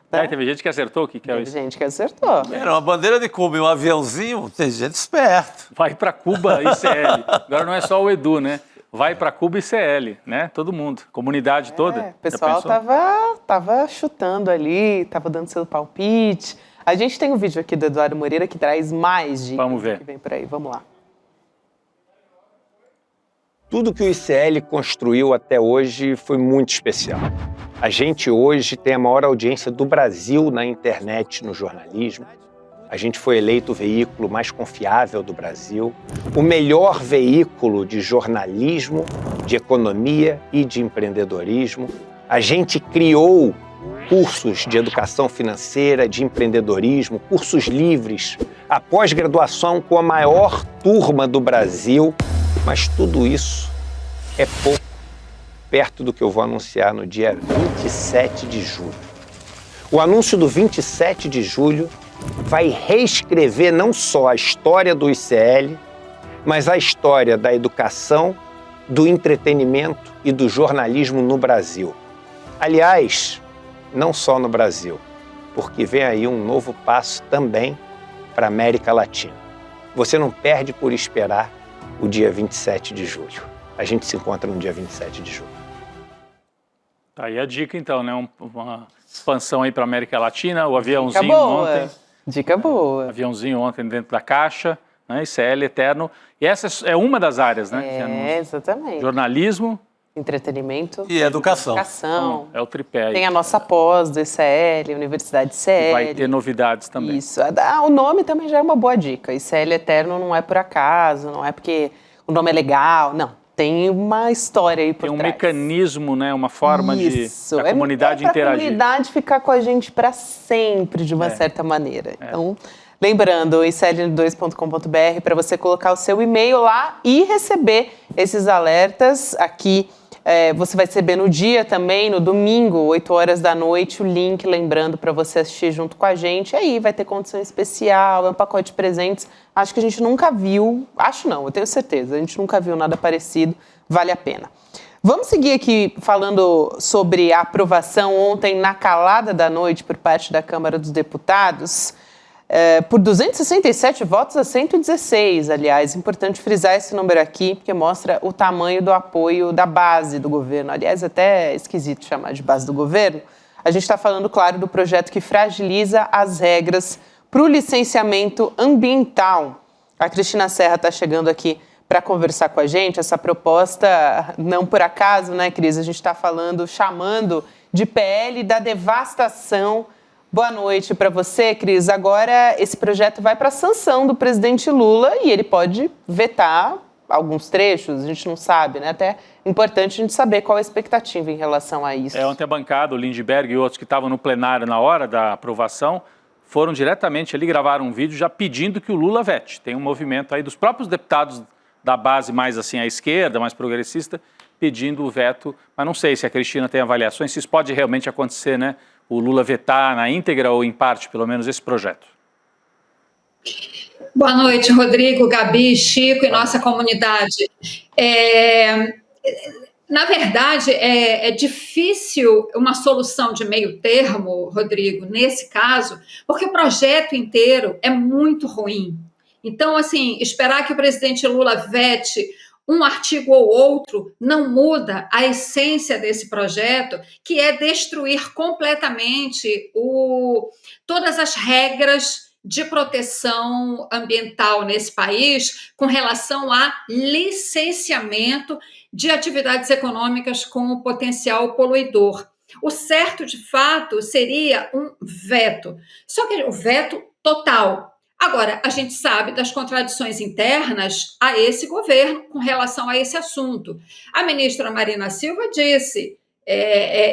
Teve gente que acertou o que é Teve isso. gente que acertou. Era uma bandeira de Cuba e um aviãozinho, tem gente esperto. Vai para Cuba ICL. Agora não é só o Edu, né? Vai para Cuba ICL, né? Todo mundo, comunidade toda. O pessoal tava chutando ali, tava dando seu palpite. A gente tem um vídeo aqui do Eduardo Moreira que traz mais dicas. Vamos ver. Que vem por aí. Vamos lá. Tudo que o ICL construiu até hoje foi muito especial. A gente hoje tem a maior audiência do Brasil na internet, no jornalismo. A gente foi eleito o veículo mais confiável do Brasil, o melhor veículo de jornalismo, de economia e de empreendedorismo. A gente criou cursos de educação financeira, de empreendedorismo, cursos livres, a pós-graduação com a maior turma do Brasil, mas tudo isso é pouco perto do que eu vou anunciar no dia 27 de julho. O anúncio do 27 de julho vai reescrever não só a história do ICL, mas a história da educação, do entretenimento e do jornalismo no Brasil. Aliás, não só no Brasil, porque vem aí um novo passo também para a América Latina. Você não perde por esperar o dia 27 de julho. A gente se encontra no dia 27 de julho. Tá aí a dica, então, né? Uma expansão aí para a América Latina, o aviãozinho Dica boa. ontem. Dica boa. Aviãozinho ontem dentro da caixa, né? ICL Eterno. E essa é uma das áreas, né? que anuncia. Exatamente. Jornalismo Entretenimento E educação. educação. é o tripé aí. Tem a nossa pós do ICL, Universidade ICL. Vai ter novidades também. Isso. O nome também já é uma boa dica. ICL Eterno não é por acaso, não é porque o nome é legal, não. Tem uma história aí por Tem um trás. mecanismo, né? Uma forma Isso. da comunidade pra interagir. comunidade ficar com a gente para sempre, de uma certa maneira. Então, lembrando, icl2.com.br para você colocar o seu e-mail lá e receber esses alertas aqui. Você vai receber no dia também, no domingo, 8 horas da noite, o link, lembrando para você assistir junto com a gente. Aí vai ter condição especial, é um pacote de presentes. Acho que a gente nunca viu, acho não, eu tenho certeza, a gente nunca viu nada parecido, vale a pena. Vamos seguir aqui falando sobre a aprovação ontem na calada da noite por parte da Câmara dos Deputados. Por 267 votos a 116, aliás. Importante frisar esse número aqui, porque mostra o tamanho do apoio da base do governo. Aliás, até é esquisito chamar de base do governo. A gente está falando, claro, do projeto que fragiliza as regras para o licenciamento ambiental. A Cristina Serra está chegando aqui para conversar com a gente. Essa proposta, não por acaso, né, Cris? A gente está chamando de PL da devastação. Boa noite para você, Cris. Agora, esse projeto vai para a sanção do presidente Lula e ele pode vetar alguns trechos, a gente não sabe, né? Até é importante a gente saber qual a expectativa em relação a isso. Ontem a bancada, o Lindbergh e outros que estavam no plenário na hora da aprovação, foram diretamente ali, gravaram um vídeo já pedindo que o Lula vete. Tem um movimento aí dos próprios deputados da base mais assim à esquerda, mais progressista, pedindo o veto, mas não sei se a Cristina tem avaliações, se isso pode realmente acontecer, né? O Lula vetar na íntegra ou em parte, pelo menos, esse projeto. Boa noite, Rodrigo, Gabi, Chico e nossa comunidade. Na verdade, é difícil uma solução de meio termo, Rodrigo, nesse caso, porque o projeto inteiro é muito ruim. Então, assim, esperar que o presidente Lula vete um artigo ou outro não muda a essência desse projeto, que é destruir completamente todas as regras de proteção ambiental nesse país com relação a licenciamento de atividades econômicas com potencial poluidor. O certo, de fato, seria um veto, só que o veto total. Agora, a gente sabe das contradições internas a esse governo com relação a esse assunto. A ministra Marina Silva disse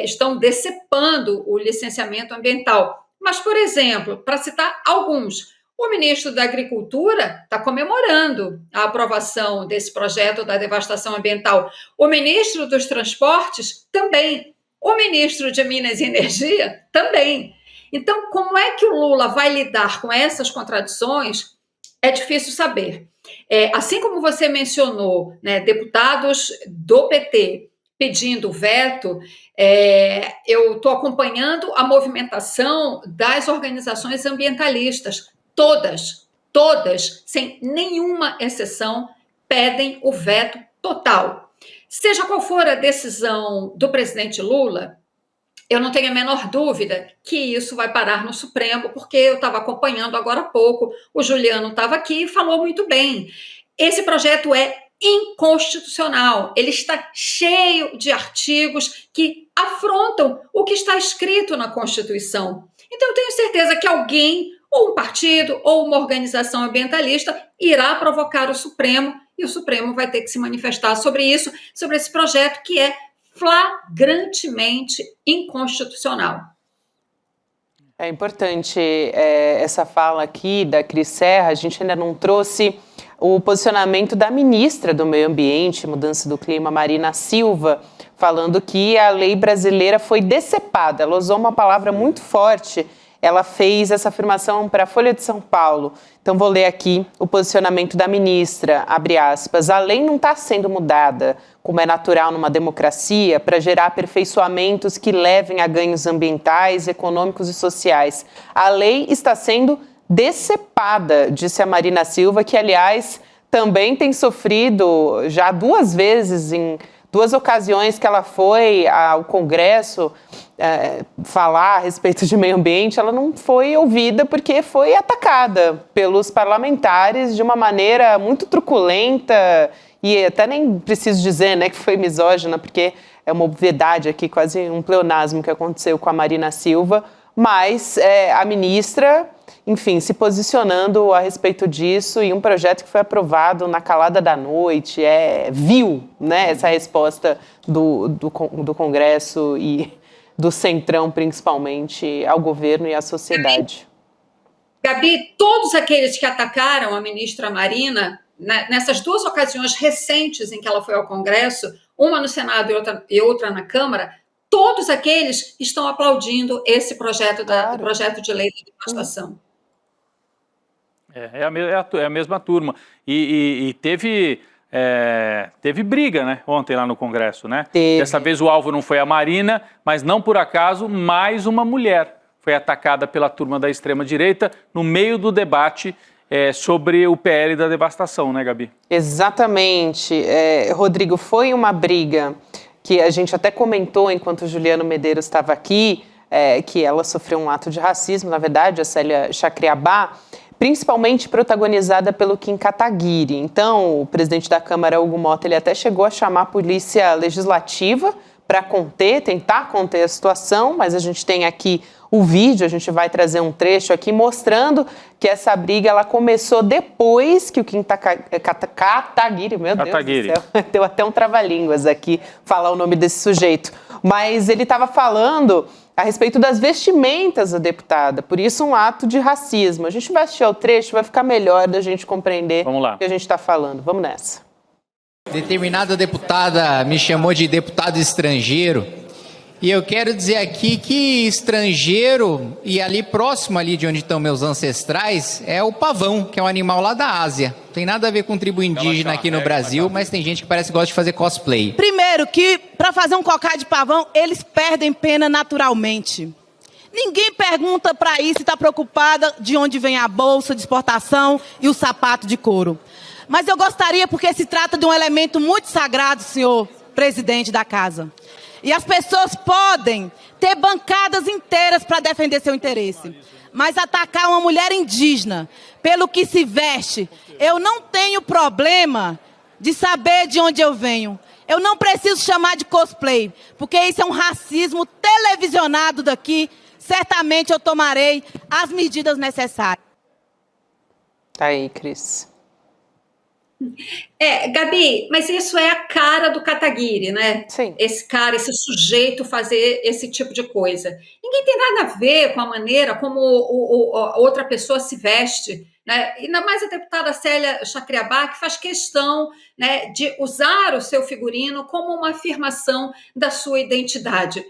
estão decepando o licenciamento ambiental. Mas, por exemplo, para citar alguns, o ministro da Agricultura está comemorando a aprovação desse projeto da devastação ambiental. O ministro dos Transportes também. O ministro de Minas e Energia também. Então, como é que o Lula vai lidar com essas contradições? É difícil saber. Assim como você mencionou, né, deputados do PT pedindo veto, eu estou acompanhando a movimentação das organizações ambientalistas. Todas, sem nenhuma exceção, pedem o veto total. Seja qual for a decisão do presidente Lula, eu não tenho a menor dúvida que isso vai parar no Supremo, porque eu estava acompanhando agora há pouco, o Juliano estava aqui e falou muito bem. Esse projeto é inconstitucional, ele está cheio de artigos que afrontam o que está escrito na Constituição. Então, eu tenho certeza que alguém, ou um partido, ou uma organização ambientalista, irá provocar o Supremo, e o Supremo vai ter que se manifestar sobre isso, sobre esse projeto que é flagrantemente inconstitucional. É importante essa fala aqui da Cris Serra. A gente ainda não trouxe o posicionamento da ministra do Meio Ambiente, Mudança do Clima, Marina Silva, falando que a lei brasileira foi decepada. Ela usou uma palavra muito forte. Ela fez essa afirmação para a Folha de São Paulo. Então, vou ler aqui o posicionamento da ministra, abre aspas, a lei não está sendo mudada, como é natural numa democracia, para gerar aperfeiçoamentos que levem a ganhos ambientais, econômicos e sociais. A lei está sendo decepada, disse a Marina Silva, que, aliás, também tem sofrido já 2 vezes, em 2 ocasiões que ela foi ao Congresso falar a respeito de meio ambiente, ela não foi ouvida porque foi atacada pelos parlamentares de uma maneira muito truculenta e até nem preciso dizer, né, que foi misógina, porque é uma obviedade aqui, quase um pleonasmo que aconteceu com a Marina Silva, mas a ministra, enfim, se posicionando a respeito disso e um projeto que foi aprovado na calada da noite, viu, né, essa resposta do Congresso e do Centrão, principalmente, ao governo e à sociedade. Gabi, todos aqueles que atacaram a ministra Marina, nessas 2 ocasiões recentes em que ela foi ao Congresso, uma no Senado e outra na Câmara, todos aqueles estão aplaudindo esse projeto, projeto de lei de devastação. É a mesma turma. E teve briga, né, ontem lá no Congresso, né? Dessa vez o alvo não foi a Marina, mas não por acaso mais uma mulher foi atacada pela turma da extrema-direita no meio do debate sobre o PL da devastação, né, Gabi? Exatamente. Rodrigo, foi uma briga que a gente até comentou enquanto o Juliano Medeiros estava aqui, que ela sofreu um ato de racismo, na verdade, a Célia Chacriabá, principalmente protagonizada pelo Kim Kataguiri. Então, o presidente da Câmara, Hugo Motta, ele até chegou a chamar a polícia legislativa para tentar conter a situação, mas a gente tem aqui o vídeo, a gente vai trazer um trecho aqui mostrando que essa briga ela começou depois que o Kim Kataguiri, meu Deus do céu, deu até um trava-línguas aqui falar o nome desse sujeito, mas ele estava falando a respeito das vestimentas da deputada, por isso um ato de racismo. A gente vai assistir ao trecho, vai ficar melhor da gente compreender o que a gente está falando. Vamos nessa. Determinada deputada me chamou de deputado estrangeiro, e eu quero dizer aqui que estrangeiro, e ali próximo ali de onde estão meus ancestrais, é o pavão, que é um animal lá da Ásia. Não tem nada a ver com tribo indígena aqui no Brasil, mas tem gente que parece que gosta de fazer cosplay. Primeiro que, para fazer um cocá de pavão, eles perdem pena naturalmente. Ninguém pergunta para isso se está preocupada de onde vem a bolsa de exportação e o sapato de couro. Mas eu gostaria, porque se trata de um elemento muito sagrado, senhor presidente da casa. E as pessoas podem ter bancadas inteiras para defender seu interesse. Mas atacar uma mulher indígena pelo que se veste, eu não tenho problema de saber de onde eu venho. Eu não preciso chamar de cosplay, porque isso é um racismo televisionado daqui. Certamente eu tomarei as medidas necessárias. Tá aí, Cris. Gabi, mas isso é a cara do Kataguiri, né? Sim. Esse cara, esse sujeito fazer esse tipo de coisa. Ninguém tem nada a ver com a maneira como outra pessoa se veste, né? Ainda mais a deputada Célia Chacriabá, que faz questão, né, de usar o seu figurino como uma afirmação da sua identidade.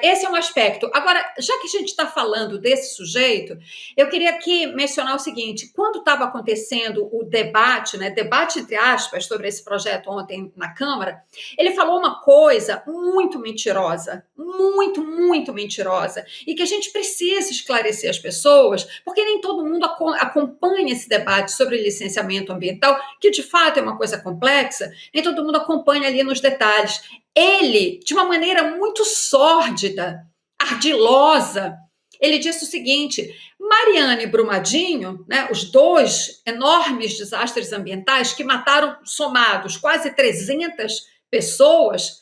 Esse é um aspecto. Agora, já que a gente está falando desse sujeito, eu queria aqui mencionar o seguinte: quando estava acontecendo o debate, debate entre aspas, sobre esse projeto ontem na Câmara, ele falou uma coisa muito mentirosa, muito mentirosa, e que a gente precisa esclarecer as pessoas, porque nem todo mundo acompanha esse debate sobre licenciamento ambiental, que de fato é uma coisa complexa, nem todo mundo acompanha ali nos detalhes. Ele, de uma maneira muito sórdida, ardilosa, ele disse o seguinte: Mariana e Brumadinho, os dois enormes desastres ambientais que mataram, somados, quase 300 pessoas,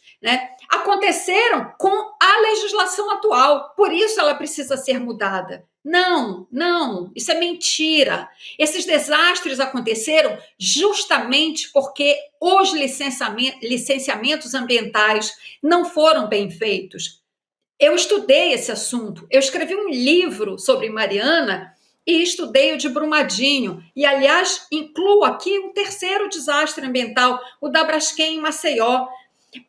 aconteceram com a legislação atual, por isso ela precisa ser mudada. Não, isso é mentira. Esses desastres aconteceram justamente porque os licenciamentos ambientais não foram bem feitos. Eu estudei esse assunto, eu escrevi um livro sobre Mariana e estudei o de Brumadinho. E, aliás, incluo aqui um terceiro desastre ambiental, o da Braskem em Maceió.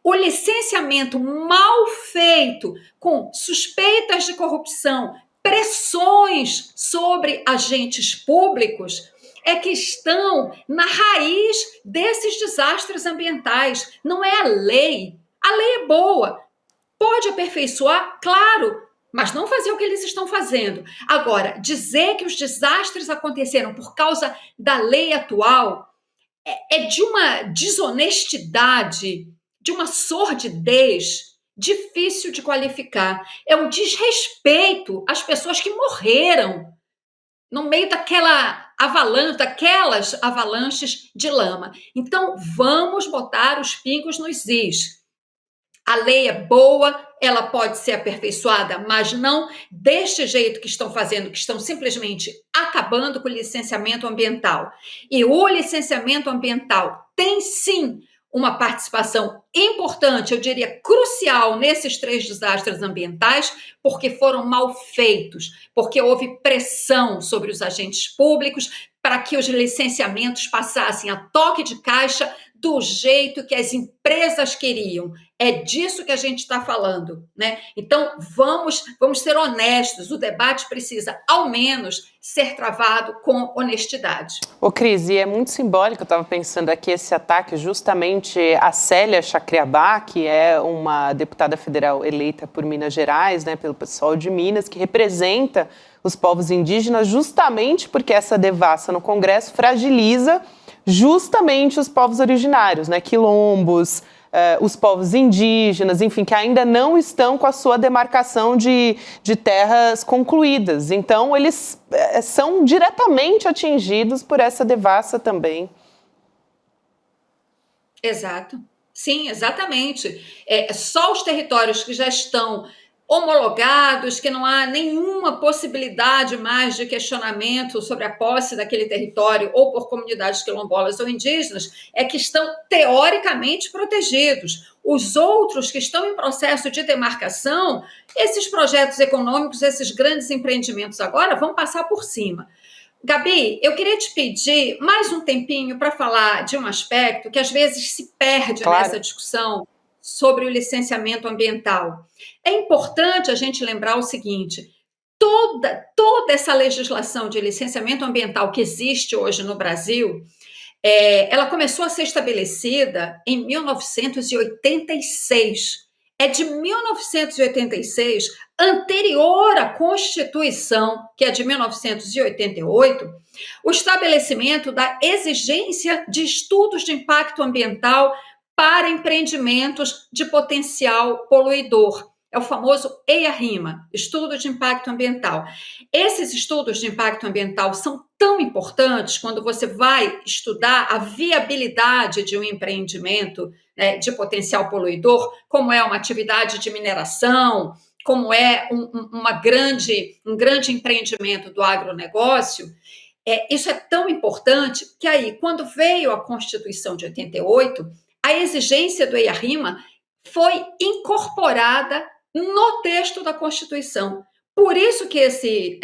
O licenciamento mal feito, com suspeitas de corrupção, pressões sobre agentes públicos, é que estão na raiz desses desastres ambientais. Não é a lei. A lei é boa. Pode aperfeiçoar? Claro, mas não fazer o que eles estão fazendo. Agora, dizer que os desastres aconteceram por causa da lei atual é de uma desonestidade, de uma sordidez difícil de qualificar. É um desrespeito às pessoas que morreram no meio daquelas avalanches de lama. Então, vamos botar os pingos nos is. A lei é boa, ela pode ser aperfeiçoada, mas não deste jeito que estão fazendo, que estão simplesmente acabando com o licenciamento ambiental. E o licenciamento ambiental tem, sim, uma participação importante, eu diria crucial, nesses 3 desastres ambientais, porque foram mal feitos, porque houve pressão sobre os agentes públicos para que os licenciamentos passassem a toque de caixa do jeito que as empresas queriam. É disso que a gente está falando, Então, vamos ser honestos. O debate precisa, ao menos, ser travado com honestidade. Ô, Cris, e é muito simbólico, eu estava pensando aqui, esse ataque justamente a Célia Chacriabá, que é uma deputada federal eleita por Minas Gerais, pelo pessoal de Minas, que representa os povos indígenas, justamente porque essa devassa no Congresso fragiliza justamente os povos originários, quilombos, os povos indígenas, enfim, que ainda não estão com a sua demarcação de terras concluídas. Então, eles são diretamente atingidos por essa devassa também. Exato. Sim, exatamente. Só os territórios que já estão homologados, que não há nenhuma possibilidade mais de questionamento sobre a posse daquele território ou por comunidades quilombolas ou indígenas, que estão teoricamente protegidos. Os outros que estão em processo de demarcação, esses projetos econômicos, esses grandes empreendimentos agora vão passar por cima. Gabi, eu queria te pedir mais um tempinho para falar de um aspecto que às vezes se perde nessa discussão sobre o licenciamento ambiental. É importante a gente lembrar o seguinte: toda essa legislação de licenciamento ambiental que existe hoje no Brasil, ela começou a ser estabelecida em 1986. É de 1986, anterior à Constituição, que é de 1988, o estabelecimento da exigência de estudos de impacto ambiental para empreendimentos de potencial poluidor. É o famoso EIA-RIMA, Estudo de Impacto Ambiental. Esses estudos de impacto ambiental são tão importantes quando você vai estudar a viabilidade de um empreendimento de potencial poluidor, como é uma atividade de mineração, como é um grande empreendimento do agronegócio. Isso é tão importante que aí, quando veio a Constituição de 88, a exigência do EIA-RIMA foi incorporada no texto da Constituição. Por isso que esse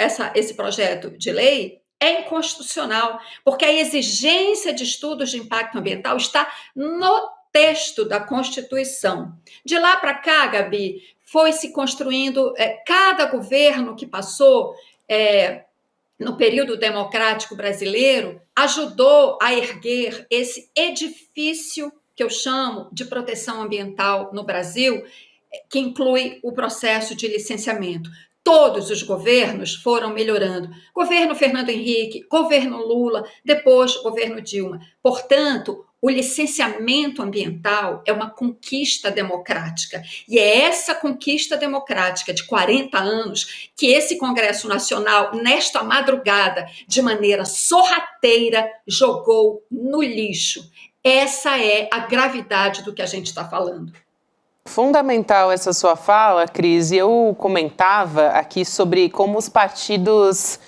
projeto de lei é inconstitucional, porque a exigência de estudos de impacto ambiental está no texto da Constituição. De lá para cá, Gabi, foi se construindo, cada governo que passou no período democrático brasileiro ajudou a erguer esse edifício que eu chamo de proteção ambiental no Brasil, que inclui o processo de licenciamento. Todos os governos foram melhorando. Governo Fernando Henrique, governo Lula, depois governo Dilma. Portanto, o licenciamento ambiental é uma conquista democrática. E é essa conquista democrática de 40 anos que esse Congresso Nacional, nesta madrugada, de maneira sorrateira, jogou no lixo. Essa é a gravidade do que a gente está falando. Fundamental essa sua fala, Cris. Eu comentava aqui sobre como os partidos,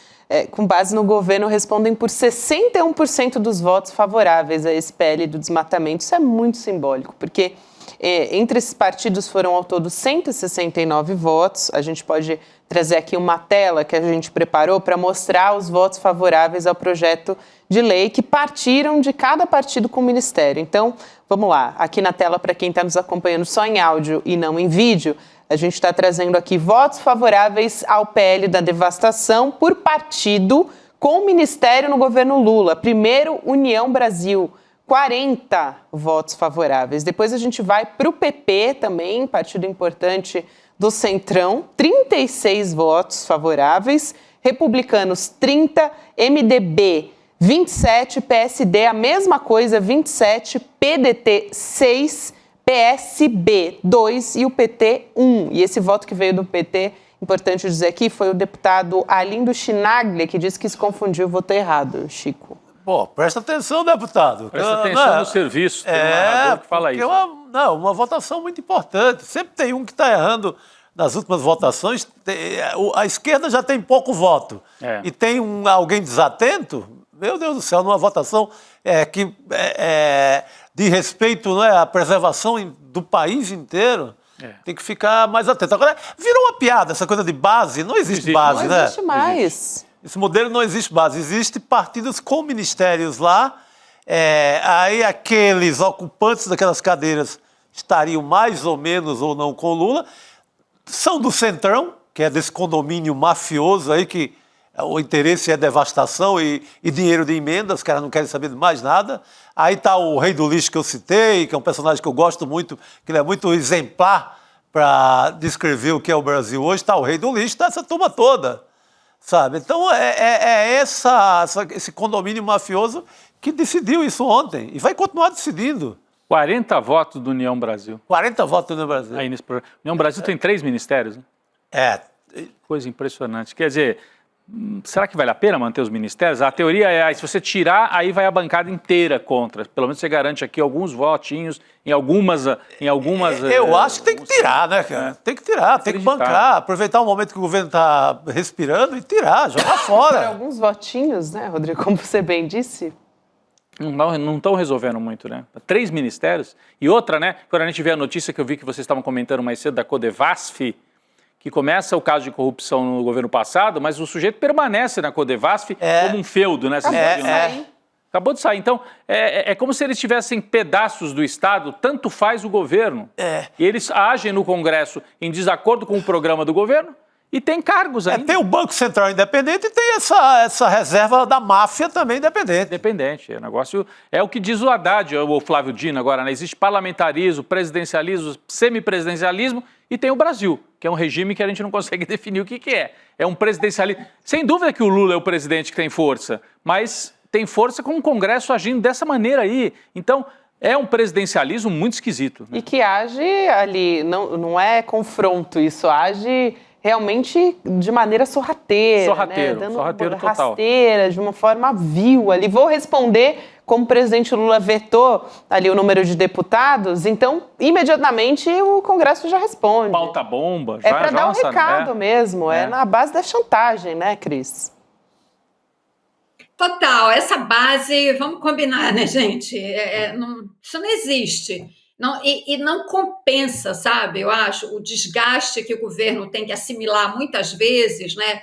com base no governo, respondem por 61% dos votos favoráveis a esse PL do desmatamento. Isso é muito simbólico, porque entre esses partidos foram ao todo 169 votos. A gente pode trazer aqui uma tela que a gente preparou para mostrar os votos favoráveis ao projeto de lei que partiram de cada partido com o ministério. Então, vamos lá. Aqui na tela, para quem está nos acompanhando só em áudio e não em vídeo, a gente está trazendo aqui votos favoráveis ao PL da devastação por partido com o ministério no governo Lula. Primeiro, União Brasil, 40 votos favoráveis. Depois a gente vai para o PP também, partido importante do Centrão, 36 votos favoráveis. Republicanos, 30, MDB, 27, PSD, a mesma coisa, 27, PDT, 6, PSB, 2 e o PT, 1. E esse voto que veio do PT, importante dizer aqui, foi o deputado Arlindo Chinaglia, que disse que se confundiu e votou errado, Chico. Pô, presta atenção, deputado. Presta atenção no serviço, tem um narrador que fala isso. Uma votação muito importante. Sempre tem um que está errando nas últimas votações. A esquerda já tem pouco voto. E tem alguém desatento. Meu Deus do céu, numa votação de respeito à preservação do país inteiro, tem que ficar mais atento. Agora, virou uma piada essa coisa de base. Não existe base, né? Não existe mais. Esse modelo não existe base. Existe partidos com ministérios lá. Aí aqueles ocupantes daquelas cadeiras estariam mais ou menos ou não com Lula. São do Centrão, que é desse condomínio mafioso aí que o interesse é devastação e dinheiro de emenda, os caras não querem saber de mais nada. Aí está o Rei do Lixo que eu citei, que é um personagem que eu gosto muito, que ele é muito exemplar para descrever o que é o Brasil hoje. Está o Rei do Lixo, está essa turma toda, sabe? Então esse condomínio mafioso que decidiu isso ontem e vai continuar decidindo. 40 votos do União Brasil. 40 votos do Brasil. Aí nesse programa. União Brasil tem 3 ministérios, né? Coisa impressionante. Quer dizer, será que vale a pena manter os ministérios? A teoria é, se você tirar, aí vai a bancada inteira contra. Pelo menos você garante aqui alguns votinhos em algumas... Eu acho que tem que tirar, né, cara? Tem que tirar, tem que bancar. Aproveitar o momento que o governo está respirando e tirar, jogar fora. Alguns votinhos, né, Rodrigo? Como você bem disse. Não estão resolvendo muito, né? 3 ministérios. E outra, né? Quando a gente vê a notícia que eu vi que vocês estavam comentando mais cedo da Codevasf, que começa o caso de corrupção no governo passado, mas o sujeito permanece na Codevasf como um feudo, né? Acabou de sair. Então, é como se eles tivessem pedaços do Estado, tanto faz o governo. E eles agem no Congresso em desacordo com o programa do governo e tem cargos ainda. Tem o Banco Central independente e tem essa reserva da máfia também independente. Independente. O negócio é o que diz o Haddad, o Flávio Dino agora, né? Existe parlamentarismo, presidencialismo, semipresidencialismo e tem o Brasil, que é um regime que a gente não consegue definir o que é. É um presidencialismo. Sem dúvida que o Lula é o presidente que tem força, mas tem força com o Congresso agindo dessa maneira aí. Então, é um presidencialismo muito esquisito. Né? E que age ali, não é confronto, isso age realmente de maneira sorrateira. Sorrateiro, né? sorrateiro total. Rasteira, de uma forma vil ali. Vou responder como o presidente Lula vetou ali o número de deputados, então, imediatamente, o Congresso já responde. Pauta bomba. É para dar um recado mesmo, é na base da chantagem, né, Cris? Total, essa base, vamos combinar, né, gente? Isso não existe. Não, e não compensa, sabe? Eu acho, o desgaste que o governo tem que assimilar muitas vezes, né?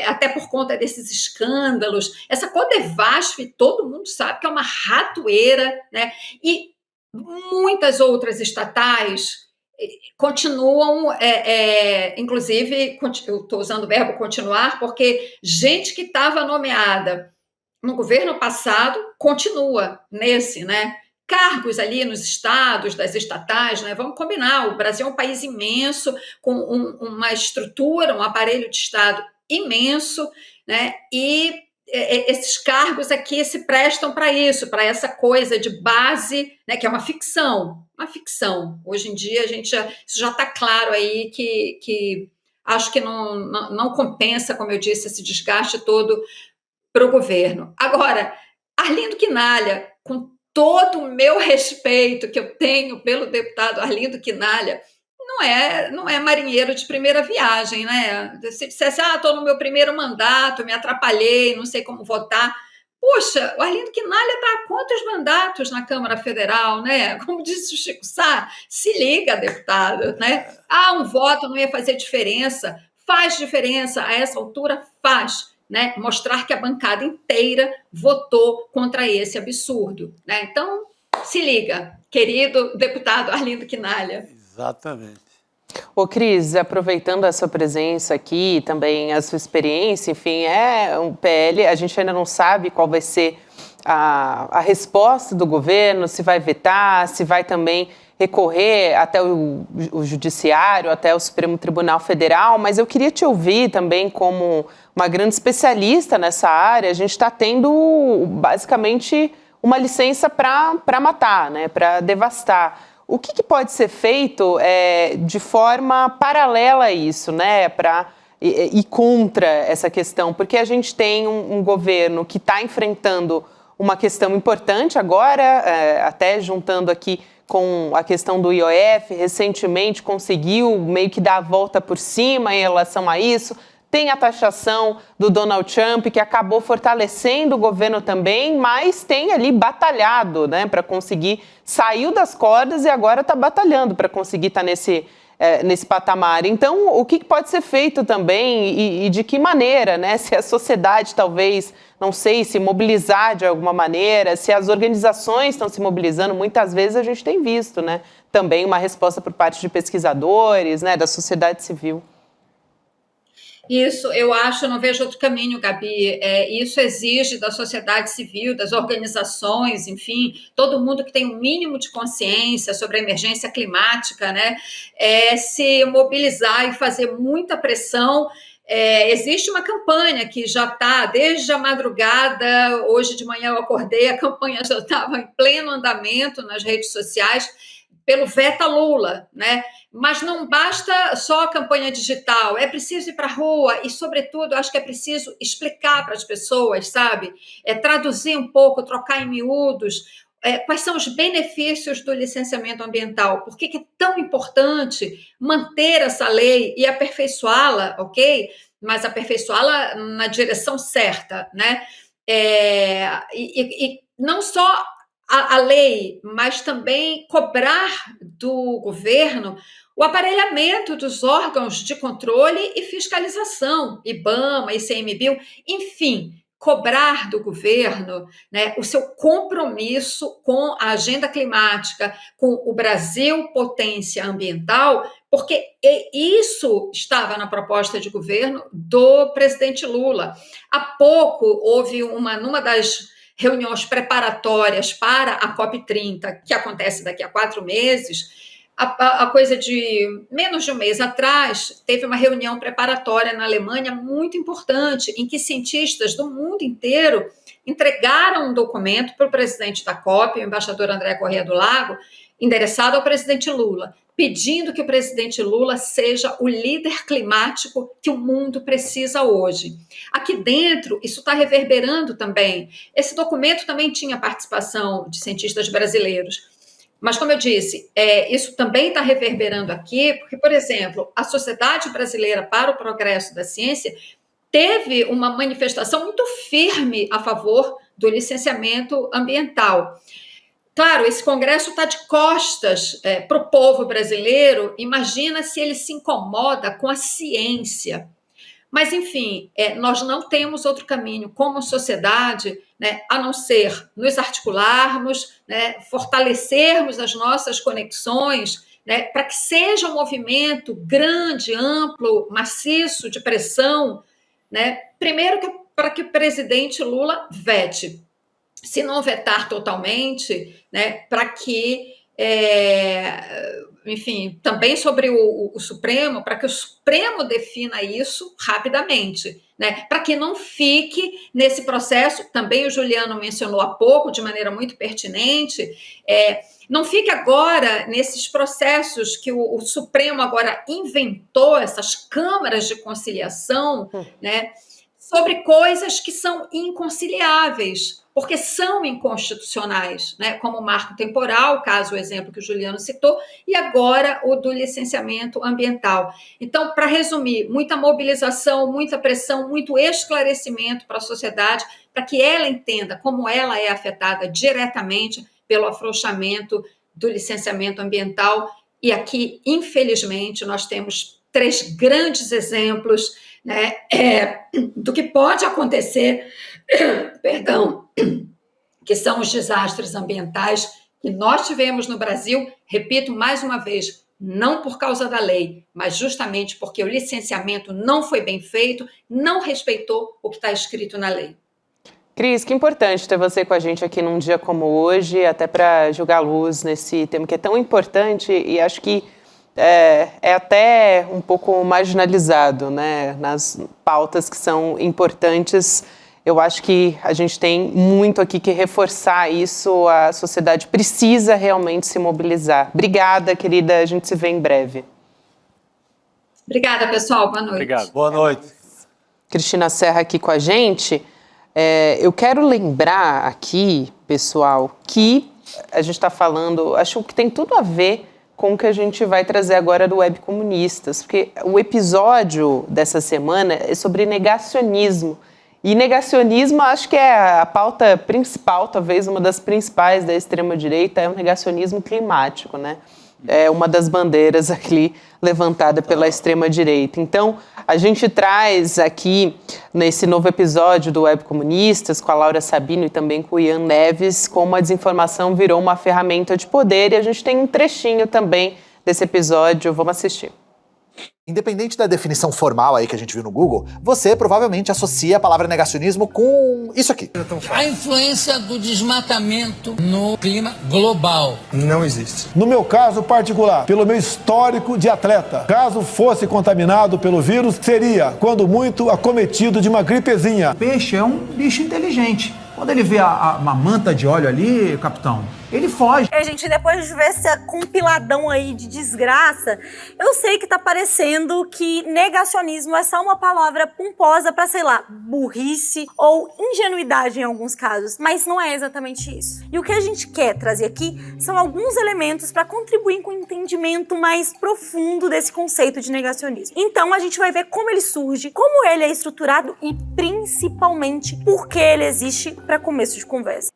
Até por conta desses escândalos. Essa Codevasf, todo mundo sabe que é uma ratoeira, né? E muitas outras estatais continuam, inclusive, eu estou usando o verbo continuar, porque gente que estava nomeada no governo passado continua nesse, né? Cargos ali nos estados, das estatais, né? Vamos combinar, o Brasil é um país imenso, com uma estrutura, um aparelho de Estado imenso, né? E esses cargos aqui se prestam para isso, para essa coisa de base, né? Que é uma ficção. Hoje em dia, isso já está claro aí que acho que não compensa, como eu disse, esse desgaste todo para o governo. Agora, Arlindo Quinalha, com todo o meu respeito que eu tenho pelo deputado Arlindo Quinalha, não é marinheiro de primeira viagem, né? Se dissesse, estou no meu primeiro mandato, me atrapalhei, não sei como votar. Poxa, o Arlindo Quinalha está há quantos mandatos na Câmara Federal, né? Como disse o Chico Sá, se liga, deputado, né? Um voto não ia fazer diferença. Faz diferença, a essa altura faz. Né, mostrar que a bancada inteira votou contra esse absurdo. Né? Então, se liga, querido deputado Arlindo Quinalha. Exatamente. Ô, Cris, aproveitando a sua presença aqui, também a sua experiência, enfim, é um PL, a gente ainda não sabe qual vai ser a resposta do governo, se vai vetar, se vai também recorrer até o Judiciário, até o Supremo Tribunal Federal, mas eu queria te ouvir também como uma grande especialista nessa área. A gente está tendo, basicamente, uma licença para matar, né, para devastar. O que pode ser feito de forma paralela a isso, né, para ir contra essa questão? Porque a gente tem um governo que está enfrentando uma questão importante agora, até juntando aqui com a questão do IOF, recentemente conseguiu meio que dar a volta por cima em relação a isso. Tem a taxação do Donald Trump, que acabou fortalecendo o governo também, mas tem ali batalhado, né, para conseguir, saiu das cordas e agora está batalhando para conseguir estar nesse patamar. Então, o que pode ser feito também e de que maneira, né? Se a sociedade talvez, não sei, se mobilizar de alguma maneira, se as organizações estão se mobilizando, muitas vezes a gente tem visto, né? Também uma resposta por parte de pesquisadores, né? Da sociedade civil. Isso, eu acho, não vejo outro caminho, Gabi. Isso exige da sociedade civil, das organizações, enfim, todo mundo que tem um mínimo de consciência sobre a emergência climática, né, se mobilizar e fazer muita pressão Existe uma campanha que já está desde a madrugada, hoje de manhã eu acordei, a campanha já estava em pleno andamento nas redes sociais, pelo Veta Lula, né? Mas não basta só a campanha digital, é preciso ir para a rua e, sobretudo, acho que é preciso explicar para as pessoas, sabe? Traduzir um pouco, trocar em miúdos, quais são os benefícios do licenciamento ambiental, por que é tão importante manter essa lei e aperfeiçoá-la, ok? Mas aperfeiçoá-la na direção certa, né? E não só a lei, mas também cobrar do governo o aparelhamento dos órgãos de controle e fiscalização, IBAMA, ICMBio, enfim, cobrar do governo, né, o seu compromisso com a agenda climática, com o Brasil potência ambiental, porque isso estava na proposta de governo do presidente Lula. Há pouco houve numa das reuniões preparatórias para a COP30, que acontece daqui a 4 meses, a coisa de menos de um mês atrás, teve uma reunião preparatória na Alemanha muito importante, em que cientistas do mundo inteiro entregaram um documento para o presidente da COP, o embaixador André Corrêa do Lago, endereçado ao presidente Lula, pedindo que o presidente Lula seja o líder climático que o mundo precisa hoje. Aqui dentro, isso está reverberando também. Esse documento também tinha participação de cientistas brasileiros. Mas, como eu disse, isso também está reverberando aqui, porque, por exemplo, a Sociedade Brasileira para o Progresso da Ciência teve uma manifestação muito firme a favor do licenciamento ambiental. Claro, esse congresso está de costas para o povo brasileiro, imagina se ele se incomoda com a ciência. Mas, enfim, nós não temos outro caminho como sociedade, né, a não ser nos articularmos, né, fortalecermos as nossas conexões, né, para que seja um movimento grande, amplo, maciço, de pressão, né, primeiro para que o presidente Lula vete. Se não vetar totalmente, né, para que... enfim, também sobre o Supremo, para que o Supremo defina isso rapidamente, né? Para que não fique nesse processo, também o Juliano mencionou há pouco, de maneira muito pertinente, não fique agora nesses processos que o Supremo agora inventou, essas câmaras de conciliação, né? Sobre coisas que são inconciliáveis, porque são inconstitucionais, né? Como o marco temporal, caso o exemplo que o Juliano citou, e agora o do licenciamento ambiental. Então, para resumir, muita mobilização, muita pressão, muito esclarecimento para a sociedade, para que ela entenda como ela é afetada diretamente pelo afrouxamento do licenciamento ambiental. E aqui, infelizmente, nós temos 3 grandes exemplos, né, do que pode acontecer, que são os desastres ambientais que nós tivemos no Brasil, repito mais uma vez, não por causa da lei, mas justamente porque o licenciamento não foi bem feito, não respeitou o que está escrito na lei. Cris, que importante ter você com a gente aqui num dia como hoje, até para jogar luz nesse tema que é tão importante e acho que é até um pouco marginalizado, né, nas pautas que são importantes. Eu acho que a gente tem muito aqui que reforçar isso, a sociedade precisa realmente se mobilizar. Obrigada, querida, a gente se vê em breve. Obrigada, pessoal, boa noite. Obrigado. Boa noite. Cristina Serra aqui com a gente. Eu quero lembrar aqui, pessoal, que a gente está falando, acho que tem tudo a ver com o que a gente vai trazer agora do Web Comunistas, porque o episódio dessa semana é sobre negacionismo. E negacionismo, acho que é a pauta principal, talvez uma das principais da extrema-direita, é o negacionismo climático, né? É uma das bandeiras ali levantada pela extrema-direita. Então, a gente traz aqui, nesse novo episódio do Web Comunistas, com a Laura Sabino e também com o Ian Neves, como a desinformação virou uma ferramenta de poder, e a gente tem um trechinho também desse episódio, vamos assistir. Independente da definição formal aí que a gente viu no Google, você provavelmente associa a palavra negacionismo com isso aqui. A influência do desmatamento no clima global. Não existe. No meu caso particular, pelo meu histórico de atleta, caso fosse contaminado pelo vírus, seria, quando muito, acometido de uma gripezinha. Peixe é um bicho inteligente. Quando ele vê uma manta de óleo ali, capitão, ele foge. Gente, depois de ver esse compiladão aí de desgraça, eu sei que tá parecendo que negacionismo é só uma palavra pomposa pra, sei lá, burrice ou ingenuidade em alguns casos, mas não é exatamente isso. E o que a gente quer trazer aqui são alguns elementos para contribuir com o entendimento mais profundo desse conceito de negacionismo. Então a gente vai ver como ele surge, como ele é estruturado e principalmente por que ele existe para começo de conversa.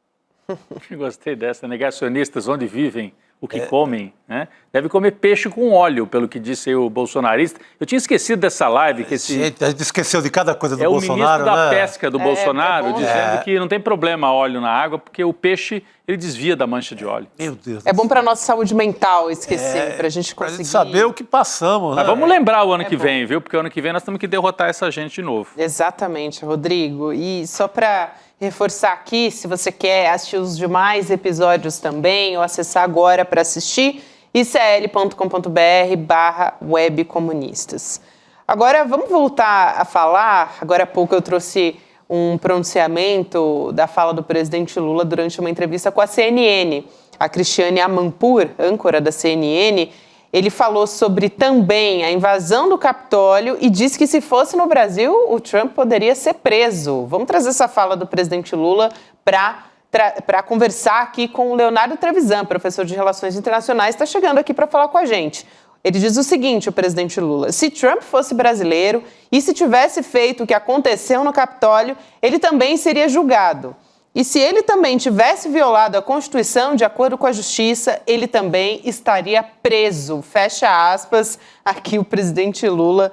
Gostei dessa. Negacionistas, onde vivem, o que comem, né? Deve comer peixe com óleo, pelo que disse aí o bolsonarista. Eu tinha esquecido dessa live. Que esse... Gente, a gente esqueceu de cada coisa do Bolsonaro, Bolsonaro, o ministro da pesca do Bolsonaro, bom, dizendo que não tem problema óleo na água, porque o peixe, ele desvia da mancha de óleo. Meu Deus. É bom para nossa saúde mental esquecer, para a gente conseguir... Pra gente saber o que passamos, Mas né? vamos lembrar o ano que vem, viu? Porque o ano que vem nós temos que derrotar essa gente de novo. Exatamente, Rodrigo. E só para reforçar aqui, se você quer assistir os demais episódios também, ou acessar agora para assistir, icl.com.br/webcomunistas. Agora, vamos voltar a falar. Agora há pouco eu trouxe um pronunciamento da fala do presidente Lula durante uma entrevista com a CNN. A Cristiane Amanpour, âncora da CNN, ele falou sobre também a invasão do Capitólio e disse que se fosse no Brasil, o Trump poderia ser preso. Vamos trazer essa fala do presidente Lula para conversar aqui com o Leonardo Trevisan, professor de Relações Internacionais, está chegando aqui para falar com a gente. Ele diz o seguinte, o presidente Lula: se Trump fosse brasileiro e se tivesse feito o que aconteceu no Capitólio, ele também seria julgado. E se ele também tivesse violado a Constituição, de acordo com a Justiça, ele também estaria preso. Fecha aspas. Aqui o presidente Lula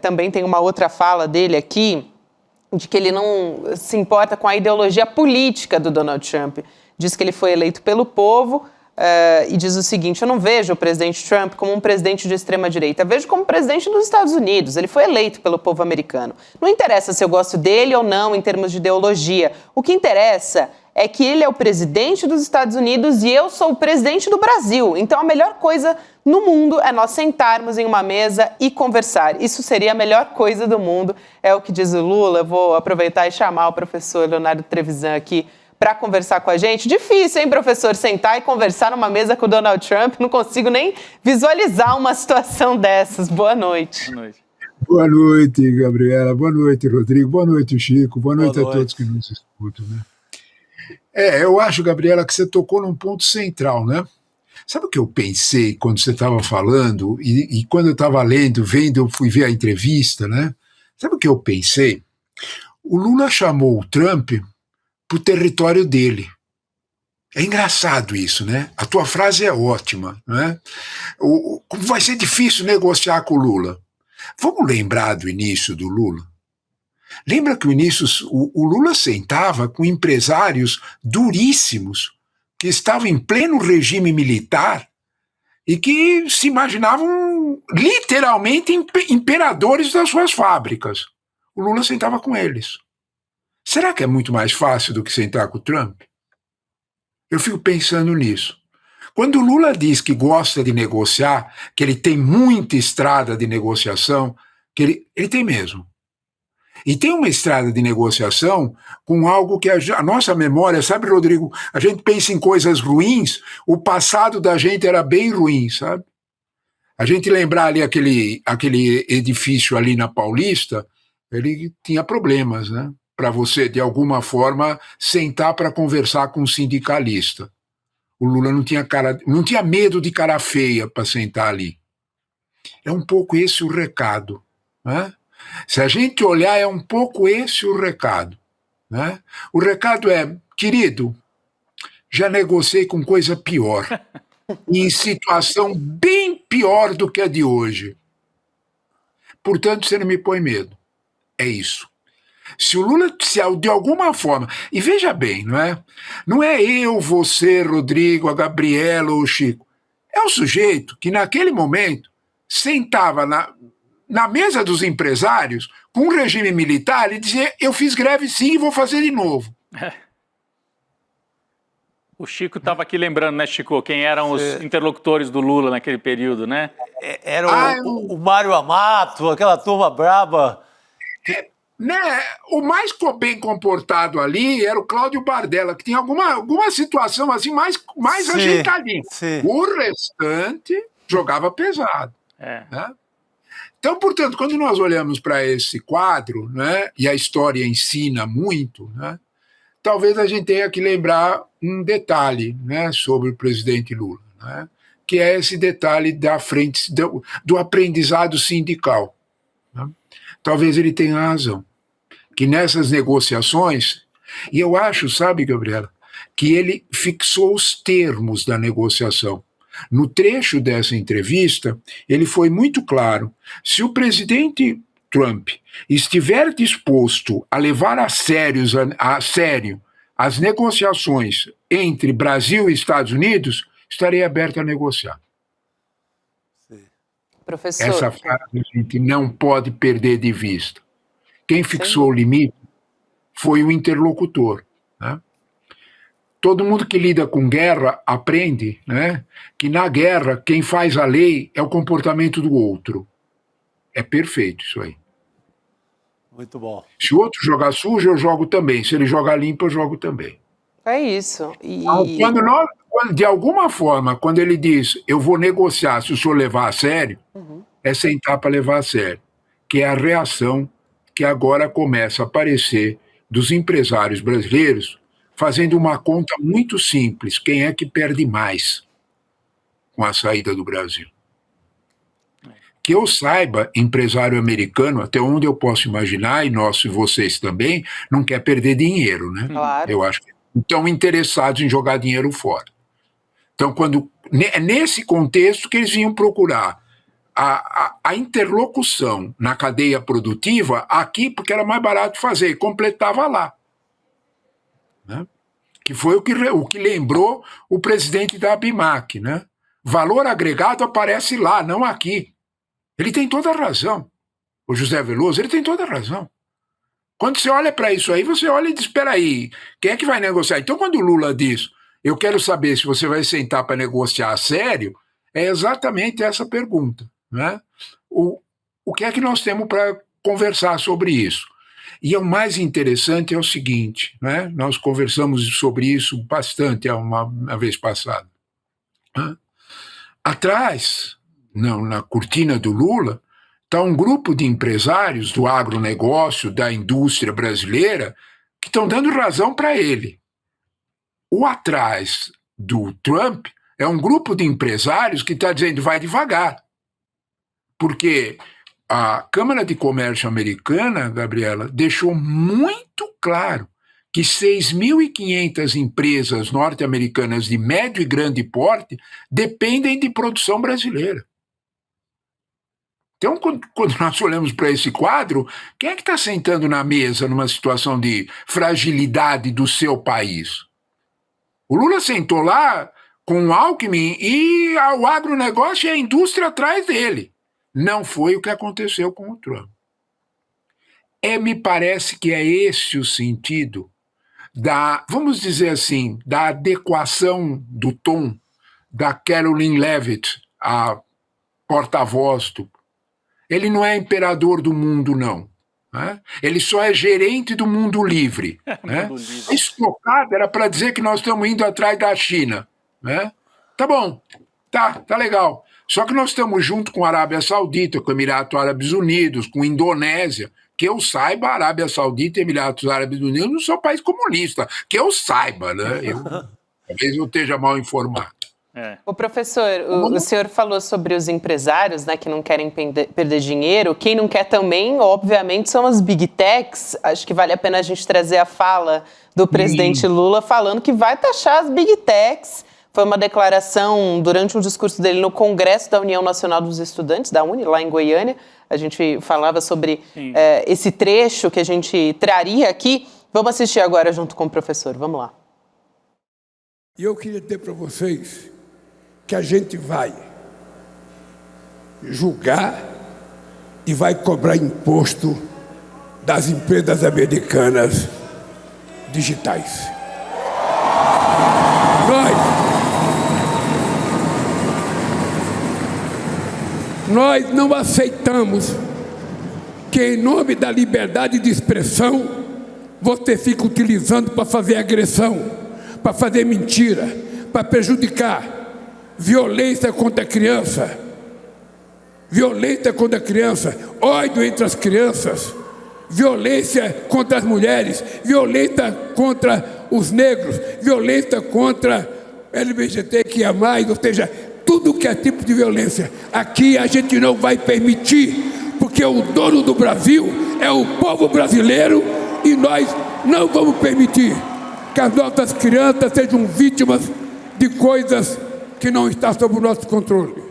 também tem uma outra fala dele aqui, de que ele não se importa com a ideologia política do Donald Trump. Diz que ele foi eleito pelo povo e diz o seguinte: eu não vejo o presidente Trump como um presidente de extrema-direita, vejo como presidente dos Estados Unidos. Ele foi eleito pelo povo americano. Não interessa se eu gosto dele ou não em termos de ideologia. O que interessa é que ele é o presidente dos Estados Unidos e eu sou o presidente do Brasil. Então a melhor coisa no mundo é nós sentarmos em uma mesa e conversar. Isso seria a melhor coisa do mundo, é o que diz o Lula. Eu vou aproveitar e chamar o professor Leonardo Trevisan aqui para conversar com a gente. Difícil, hein, professor, sentar e conversar numa mesa com o Donald Trump. Não consigo nem visualizar uma situação dessas. Boa noite. Boa noite. Boa noite, Gabriela. Boa noite, Rodrigo. Boa noite, Chico. Boa noite a todos que nos escutam, né? Eu acho, Gabriela, que você tocou num ponto central, né? Sabe o que eu pensei quando você estava falando e quando eu estava vendo, eu fui ver a entrevista, né? Sabe o que eu pensei? O Lula chamou o Trump para o território dele. É engraçado isso, né? A tua frase é ótima, né? Vai ser difícil negociar com o Lula. Vamos lembrar do início do Lula? Lembra que o Lula sentava com empresários duríssimos, que estavam em pleno regime militar e que se imaginavam literalmente imperadores das suas fábricas. O Lula sentava com eles. Será que é muito mais fácil do que sentar com o Trump? Eu fico pensando nisso. Quando o Lula diz que gosta de negociar, que ele tem muita estrada de negociação, que ele tem mesmo. E tem uma estrada de negociação com algo que a nossa memória, sabe, Rodrigo, a gente pensa em coisas ruins, o passado da gente era bem ruim, sabe? A gente lembrar ali aquele edifício ali na Paulista, ele tinha problemas, né? Para você, de alguma forma, sentar para conversar com um sindicalista. O Lula não tinha medo de cara feia para sentar ali. É um pouco esse o recado, né? Se a gente olhar, é um pouco esse o recado, né? O recado é, querido, já negociei com coisa pior, em situação bem pior do que a de hoje. Portanto, você não me põe medo. É isso. Se o Lula, de alguma forma, e veja bem, não é eu, você, Rodrigo, a Gabriela ou o Chico, é o sujeito que naquele momento sentava na mesa dos empresários com um regime militar e dizia: eu fiz greve sim e vou fazer de novo. O Chico estava aqui lembrando, né, Chico, quem eram os interlocutores do Lula naquele período, né? Era o Mário Amato, aquela turma braba. O mais bem comportado ali era o Cláudio Bardella, que tinha alguma situação assim mais ajeitadinha. O restante jogava pesado. Né? Então, portanto, quando nós olhamos para esse quadro, né, e a história ensina muito, né, talvez a gente tenha que lembrar um detalhe, né, sobre o presidente Lula, né, que é esse detalhe da frente do aprendizado sindical. Né? Talvez ele tenha razão, que nessas negociações, e eu acho, sabe, Gabriela, que ele fixou os termos da negociação. No trecho dessa entrevista, ele foi muito claro. Se o presidente Trump estiver disposto a levar a sério as negociações entre Brasil e Estados Unidos, estarei aberto a negociar. Professor. Essa frase a gente não pode perder de vista. Quem fixou o limite foi o interlocutor. Né? Todo mundo que lida com guerra aprende, né, que na guerra quem faz a lei é o comportamento do outro. É perfeito isso aí. Muito bom. Se o outro jogar sujo, eu jogo também. Se ele jogar limpo, eu jogo também. É isso. De alguma forma, quando ele diz eu vou negociar se o senhor levar a sério, é sentar para levar a sério. Que é a reação que agora começa a aparecer dos empresários brasileiros fazendo uma conta muito simples. Quem é que perde mais com a saída do Brasil? Que eu saiba, empresário americano, até onde eu posso imaginar, e nós e vocês também, não quer perder dinheiro, né? Claro. Eu acho que estão interessados em jogar dinheiro fora. Então, é nesse contexto que eles vinham procurar a interlocução na cadeia produtiva aqui, porque era mais barato fazer, e completava lá. Né? Que foi o que lembrou o presidente da ABIMAC. Né? Valor agregado aparece lá, não aqui. Ele tem toda a razão. O José Veloso, ele tem toda a razão. Quando você olha para isso aí, você olha e diz, espera aí, quem é que vai negociar? Então, quando o Lula diz, eu quero saber se você vai sentar para negociar a sério, é exatamente essa pergunta. Né? O que é que nós temos para conversar sobre isso? E o mais interessante é o seguinte, né? Nós conversamos sobre isso bastante uma vez passada. Né? Atrás, na cortina do Lula, está um grupo de empresários do agronegócio, da indústria brasileira, que estão dando razão para ele. O atrás do Trump é um grupo de empresários que está dizendo vai devagar. Porque a Câmara de Comércio americana, Gabriela, deixou muito claro que 6.500 empresas norte-americanas de médio e grande porte dependem de produção brasileira. Então, quando nós olhamos para esse quadro, quem é que está sentando na mesa numa situação de fragilidade do seu país? O Lula sentou lá com o Alckmin e o agronegócio e a indústria atrás dele. Não foi o que aconteceu com o Trump. Me parece que é esse o sentido vamos dizer assim, da adequação do tom da Caroline Leavitt, a porta-voz do... Ele não é imperador do mundo, não. Né? Ele só é gerente do mundo livre. Né? A estocada era para dizer que nós estamos indo atrás da China. Né? Tá bom, tá legal. Só que nós estamos junto com a Arábia Saudita, com Emirados Árabes Unidos, com a Indonésia. Que eu saiba, a Arábia Saudita e Emirados Árabes Unidos não são país comunista. Que eu saiba, né? Talvez eu esteja mal informado. O professor, o senhor falou sobre os empresários, né, que não querem perder dinheiro. Quem não quer também, obviamente, são as Big Techs. Acho que vale a pena a gente trazer a fala do presidente Lula falando que vai taxar as Big Techs. Foi uma declaração durante um discurso dele no Congresso da União Nacional dos Estudantes, da UNE, lá em Goiânia. A gente falava sobre esse trecho que a gente traria aqui. Vamos assistir agora junto com o professor. Vamos lá. E eu queria dizer para vocês que a gente vai julgar e vai cobrar imposto das empresas americanas digitais. Nós não aceitamos que, em nome da liberdade de expressão, você fica utilizando para fazer agressão, para fazer mentira, para prejudicar, violência contra a criança, ódio entre as crianças, violência contra as mulheres, violência contra os negros, violência contra LGBTQIA+, ou seja, tudo que é tipo de violência. Aqui a gente não vai permitir, porque o dono do Brasil é o povo brasileiro e nós não vamos permitir que as nossas crianças sejam vítimas de coisas que não estão sob o nosso controle.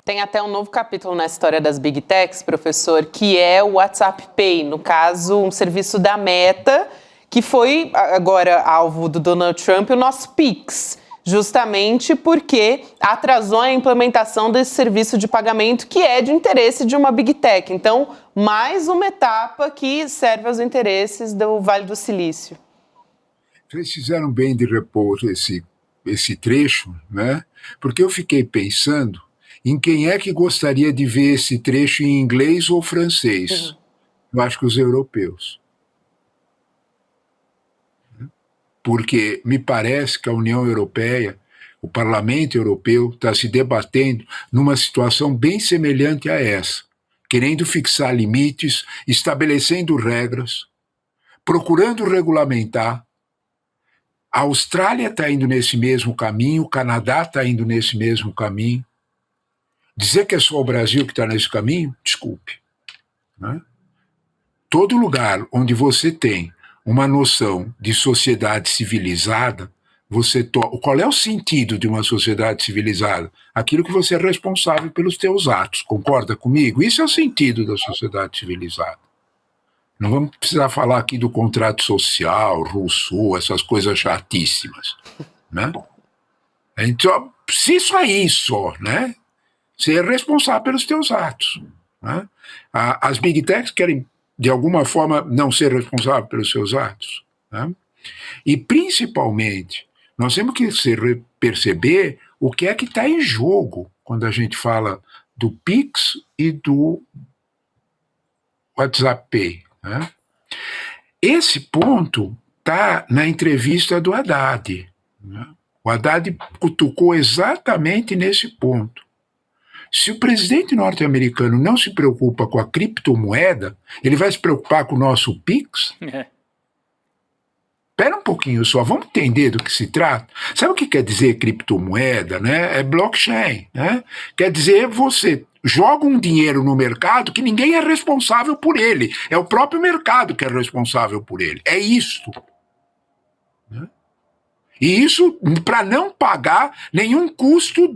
Tem até um novo capítulo na história das Big Techs, professor, que é o WhatsApp Pay, no caso, um serviço da Meta, que foi agora alvo do Donald Trump, o nosso Pix, justamente porque atrasou a implementação desse serviço de pagamento que é de interesse de uma Big Tech. Então, mais uma etapa que serve aos interesses do Vale do Silício. Vocês fizeram bem de repor esse trecho, né? Porque eu fiquei pensando em quem é que gostaria de ver esse trecho em inglês ou francês. Eu acho que os europeus. Porque me parece que a União Europeia, o Parlamento Europeu, está se debatendo numa situação bem semelhante a essa, querendo fixar limites, estabelecendo regras, procurando regulamentar. A Austrália está indo nesse mesmo caminho, o Canadá está indo nesse mesmo caminho. Dizer que é só o Brasil que está nesse caminho, desculpe. Né? Todo lugar onde você tem uma noção de sociedade civilizada, qual é o sentido de uma sociedade civilizada? Aquilo que você é responsável pelos teus atos, concorda comigo? Isso é o sentido da sociedade civilizada. Não vamos precisar falar aqui do contrato social, Rousseau, essas coisas chatíssimas. Né? Então, se isso aí só, né? Você é responsável pelos teus atos. Né? As Big Techs querem, de alguma forma, não ser responsável pelos seus atos. Né? E, principalmente, nós temos que perceber o que é que está em jogo quando a gente fala do Pix e do WhatsApp Pay. Né? Esse ponto está na entrevista do Haddad. Né? O Haddad cutucou exatamente nesse ponto. Se o presidente norte-americano não se preocupa com a criptomoeda, ele vai se preocupar com o nosso Pix? Espera um pouquinho só, vamos entender do que se trata. Sabe o que quer dizer criptomoeda? Né? É blockchain. Né? Quer dizer, você joga um dinheiro no mercado que ninguém é responsável por ele. É o próprio mercado que é responsável por ele. É isto. Né? E isso para não pagar nenhum custo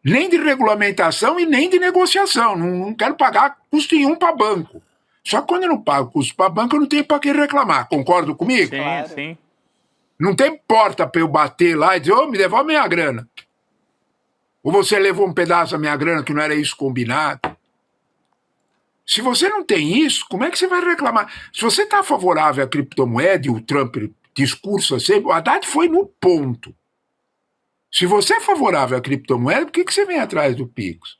nem de regulamentação e nem de negociação. Não quero pagar custo nenhum para banco. Só que quando eu não pago custo para banco, eu não tenho para quem reclamar. Concorda comigo? Sim, claro. Sim. Não tem porta para eu bater lá e dizer, me devolve minha grana. Ou você levou um pedaço da minha grana que não era isso combinado. Se você não tem isso, como é que você vai reclamar? Se você está favorável à criptomoeda, e o Trump discursa sempre, o Haddad foi no ponto. Se você é favorável à criptomoeda, por que você vem atrás do Pix?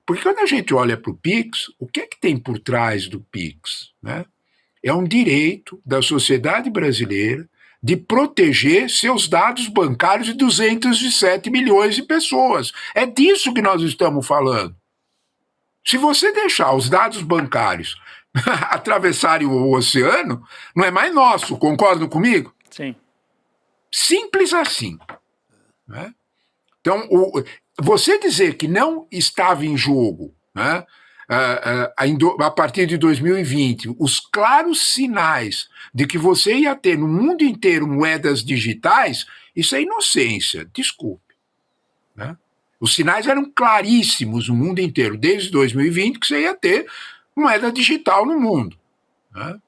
Porque quando a gente olha para o Pix, o que é que tem por trás do Pix? Né? É um direito da sociedade brasileira de proteger seus dados bancários de 207 milhões de pessoas. É disso que nós estamos falando. Se você deixar os dados bancários atravessarem o oceano, não é mais nosso, concordam comigo? Sim. Simples assim. Né? Então, você dizer que não estava em jogo, né, a partir de 2020, os claros sinais de que você ia ter no mundo inteiro moedas digitais, isso é inocência, desculpe. Né? Os sinais eram claríssimos no mundo inteiro, desde 2020, que você ia ter moeda digital no mundo. Né?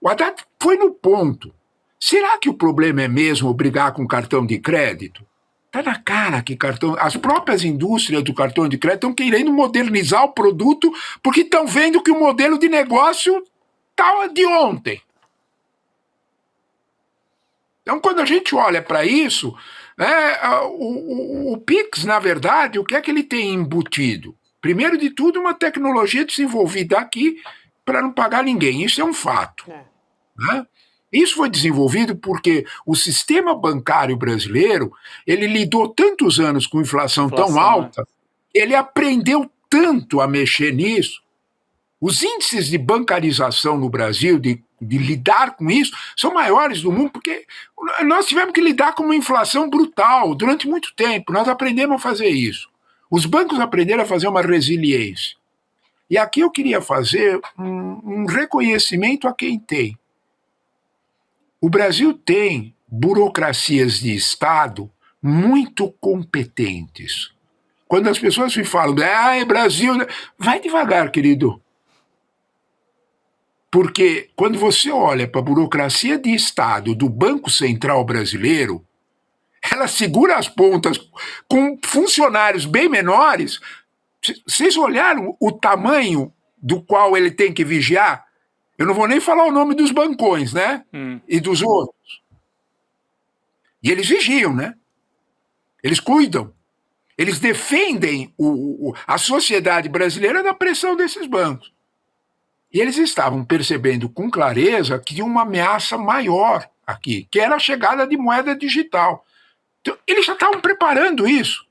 O Haddad foi no ponto. Será que o problema é mesmo brigar com cartão de crédito? Está na cara que as próprias indústrias do cartão de crédito estão querendo modernizar o produto porque estão vendo que o modelo de negócio está de ontem. Então, quando a gente olha para isso, né, o Pix, na verdade, o que é que ele tem embutido? Primeiro de tudo, uma tecnologia desenvolvida aqui para não pagar ninguém. Isso é um fato. Né? Isso foi desenvolvido porque o sistema bancário brasileiro, ele lidou tantos anos com inflação tão alta, ele aprendeu tanto a mexer nisso. Os índices de bancarização no Brasil, de lidar com isso, são maiores do mundo, porque nós tivemos que lidar com uma inflação brutal durante muito tempo. Nós aprendemos a fazer isso. Os bancos aprenderam a fazer uma resiliência. E aqui eu queria fazer um reconhecimento a quem tem. O Brasil tem burocracias de Estado muito competentes. Quando as pessoas me falam, é Brasil... Vai devagar, querido. Porque quando você olha para a burocracia de Estado do Banco Central brasileiro, ela segura as pontas com funcionários bem menores. Vocês olharam o tamanho do qual ele tem que vigiar? Eu não vou nem falar o nome dos bancões, né? E dos outros. E eles vigiam, né? Eles cuidam. Eles defendem a sociedade brasileira da pressão desses bancos. E eles estavam percebendo com clareza que tinha uma ameaça maior aqui, que era a chegada de moeda digital. Então, eles já estavam preparando isso.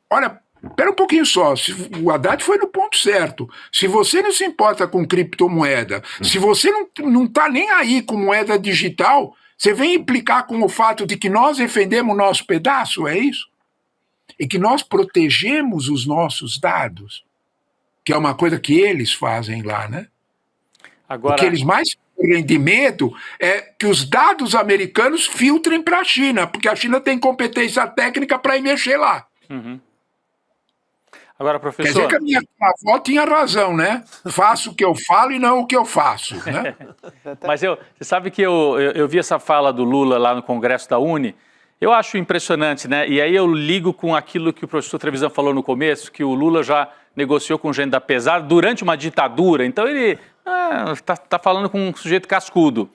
Olha, espera um pouquinho só, o Haddad foi no ponto certo. Se você não se importa com criptomoeda, se você não está nem aí com moeda digital, você vem implicar com o fato de que nós defendemos o nosso pedaço, é isso? E que nós protegemos os nossos dados. Que é uma coisa que eles fazem lá, né? Agora... O que eles mais têm de medo é que os dados americanos filtrem para a China, porque a China tem competência técnica para ir mexer lá. Agora, professor... Quer dizer que a minha avó tinha razão, né? Faço o que eu falo e não o que eu faço, né? Mas você sabe que eu vi essa fala do Lula lá no Congresso da Uni. Eu acho impressionante, né? E aí eu ligo com aquilo que o professor Trevisan falou no começo, que o Lula já negociou com gente da pesada durante uma ditadura. Então ele tá falando com um sujeito cascudo.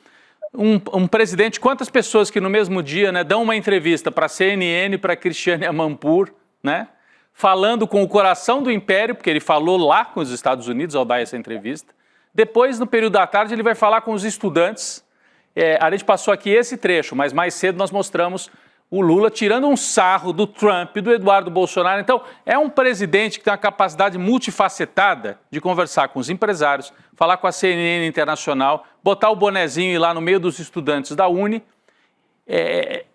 Um presidente, quantas pessoas que no mesmo dia, né, dão uma entrevista para a CNN, para Cristiane Amanpour, né? Falando com o coração do império, porque ele falou lá com os Estados Unidos ao dar essa entrevista. Depois, no período da tarde, ele vai falar com os estudantes. A gente passou aqui esse trecho, mas mais cedo nós mostramos o Lula tirando um sarro do Trump e do Eduardo Bolsonaro. Então, é um presidente que tem uma capacidade multifacetada de conversar com os empresários, falar com a CNN Internacional, botar o bonezinho lá no meio dos estudantes da Uni.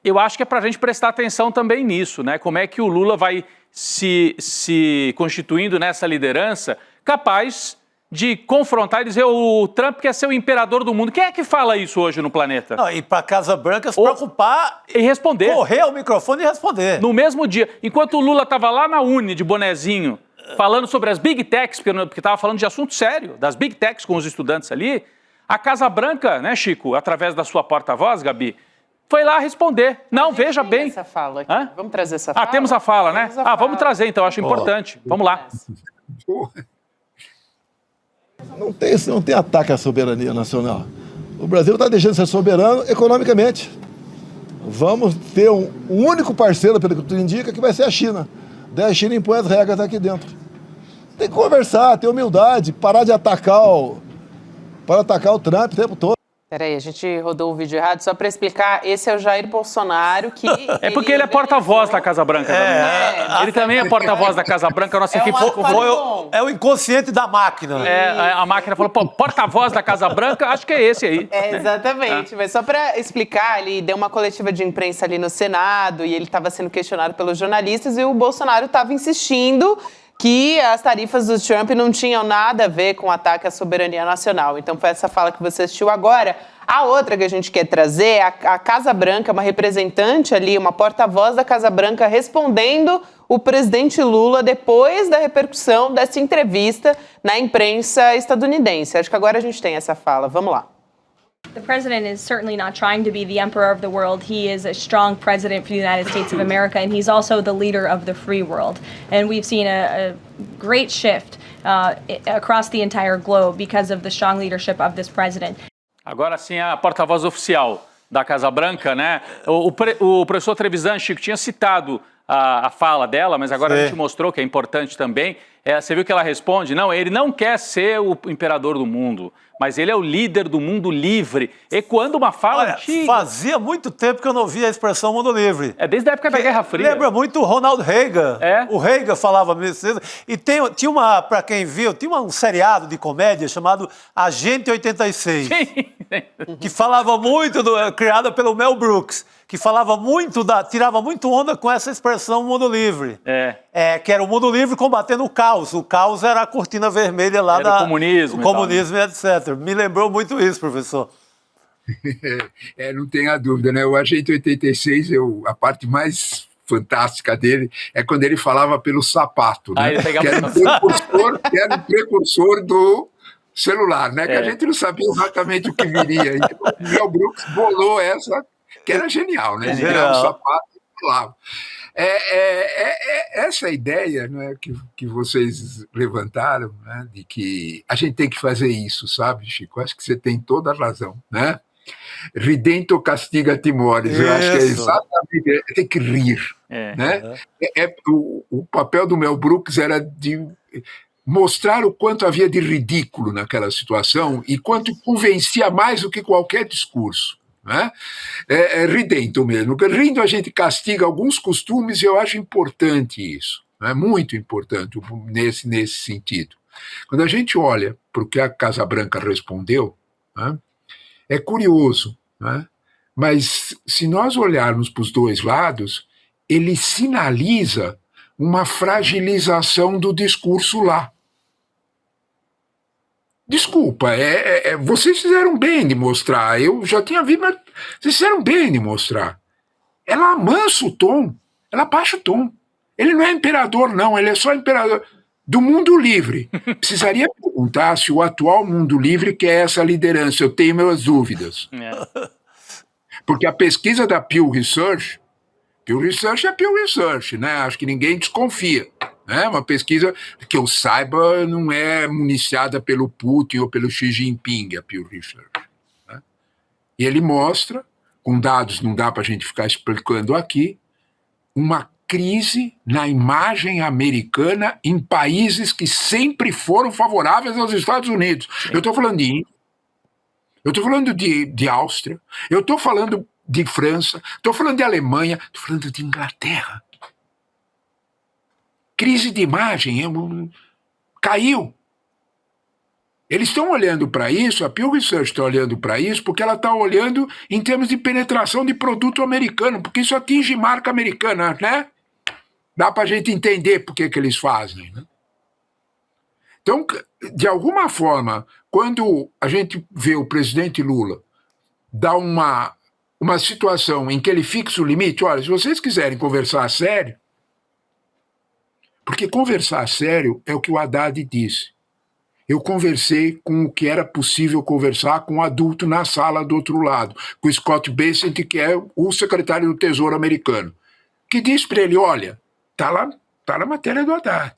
Eu acho que é para a gente prestar atenção também nisso, né? Como é que o Lula vai se constituindo nessa liderança capaz de confrontar e dizer o Trump quer ser o imperador do mundo. Quem é que fala isso hoje no planeta? Não, e para a Casa Branca se preocupar e responder. Correr ao microfone e responder. No mesmo dia. Enquanto o Lula estava lá na Uni, de bonezinho, falando sobre as Big Techs, porque estava falando de assunto sério, das Big Techs com os estudantes ali, a Casa Branca, né, Chico, através da sua porta-voz, Gabi, foi lá responder. Não, veja bem. Essa fala aqui. Vamos trazer essa fala? Temos a fala, né? Vamos trazer, então, acho importante. Vamos lá. Não tem ataque à soberania nacional. O Brasil está deixando de ser soberano economicamente. Vamos ter um único parceiro, pelo que tudo indica, que vai ser a China. Daí a China impõe as regras aqui dentro. Tem que conversar, ter humildade, parar de atacar o Trump o tempo todo. Peraí, a gente rodou o vídeo errado, só para explicar, esse é o Jair Bolsonaro, que... É porque ele é porta-voz da Casa Branca também. Ele também é porta-voz da Casa Branca, a nossa equipe... É o inconsciente da máquina. A máquina falou, porta-voz da Casa Branca, acho que é esse aí. Exatamente, mas só para explicar, ele deu uma coletiva de imprensa ali no Senado e ele estava sendo questionado pelos jornalistas e o Bolsonaro estava insistindo que as tarifas do Trump não tinham nada a ver com o ataque à soberania nacional. Então foi essa fala que você assistiu agora. A outra que a gente quer trazer é a Casa Branca, uma representante ali, uma porta-voz da Casa Branca respondendo o presidente Lula depois da repercussão dessa entrevista na imprensa estadunidense. Acho que agora a gente tem essa fala. Vamos lá. The president is certainly not trying to be the emperor of the world. He is a strong president for the United States of America, and he's also the leader of the free world. And we've seen a great shift across the entire globe because of the strong leadership of this president. Agora sim, a porta-voz oficial da Casa Branca, né? O professor Trevisan, Chico, tinha citado a fala dela, mas agora a gente mostrou que é importante também. Você viu que ela responde? Não, ele não quer ser o imperador do mundo, mas ele é o líder do mundo livre. E quando uma fala antiga... Fazia muito tempo que eu não via a expressão mundo livre. É desde a época da Guerra Fria. Lembra muito o Ronald Reagan. O Reagan falava mesmo. E tinha uma, para quem viu, tinha um seriado de comédia chamado Agente 86. Sim. Que falava muito, criada pelo Mel Brooks, que falava muito, tirava muito onda com essa expressão mundo livre. Que era o mundo livre combatendo o caos. O caos era a cortina vermelha lá do comunismo. O comunismo e etc. Me lembrou muito isso, professor. Não tenha dúvida, né? O Agente 86, a parte mais fantástica dele é quando ele falava pelo sapato, né? Que era um precursor do celular, né? Que a gente não sabia exatamente o que viria. Então, o Mel Brooks bolou essa, que era genial, né? Virar o sapato e falava. Essa ideia, né, que vocês levantaram, né, de que a gente tem que fazer isso, sabe, Chico? Acho que você tem toda a razão, né? Ridento castiga timores. Eu acho que é exatamente, tem que rir, né? O papel do Mel Brooks era de mostrar o quanto havia de ridículo naquela situação e quanto convencia mais do que qualquer discurso. Né? É ridento mesmo. Rindo a gente castiga alguns costumes e eu acho importante isso. É muito importante nesse sentido. Quando a gente olha para o que a Casa Branca respondeu, né, é curioso, né? Mas se nós olharmos para os dois lados, ele sinaliza uma fragilização do discurso lá. Desculpa, vocês fizeram bem de mostrar, eu já tinha visto, mas vocês fizeram bem de mostrar. Ela amansa o tom, ela baixa o tom. Ele não é imperador, não, ele é só imperador do mundo livre. Precisaria perguntar se o atual mundo livre quer essa liderança, eu tenho minhas dúvidas. Porque a pesquisa da Pew Research é Pew Research, né? Acho que ninguém desconfia. Uma pesquisa que eu saiba não é municiada pelo Putin ou pelo Xi Jinping, a Pew Research. Né? E ele mostra, com dados não dá para a gente ficar explicando aqui, uma crise na imagem americana em países que sempre foram favoráveis aos Estados Unidos. Sim. Eu estou falando de Índia, eu estou falando de Áustria, eu estou falando de França, estou falando de Alemanha, estou falando de Inglaterra. Crise de imagem, caiu. Eles estão olhando para isso, a Pew Research está olhando para isso, porque ela está olhando em termos de penetração de produto americano, porque isso atinge marca americana, né? Dá para a gente entender por que eles fazem, né? Então, de alguma forma, quando a gente vê o presidente Lula dar uma situação em que ele fixa o limite, olha, se vocês quiserem conversar a sério, porque conversar a sério é o que o Haddad disse. Eu conversei com o que era possível conversar com um adulto na sala do outro lado, com o Scott Bessent, que é o secretário do Tesouro americano, que disse para ele, olha, tá na matéria do Haddad,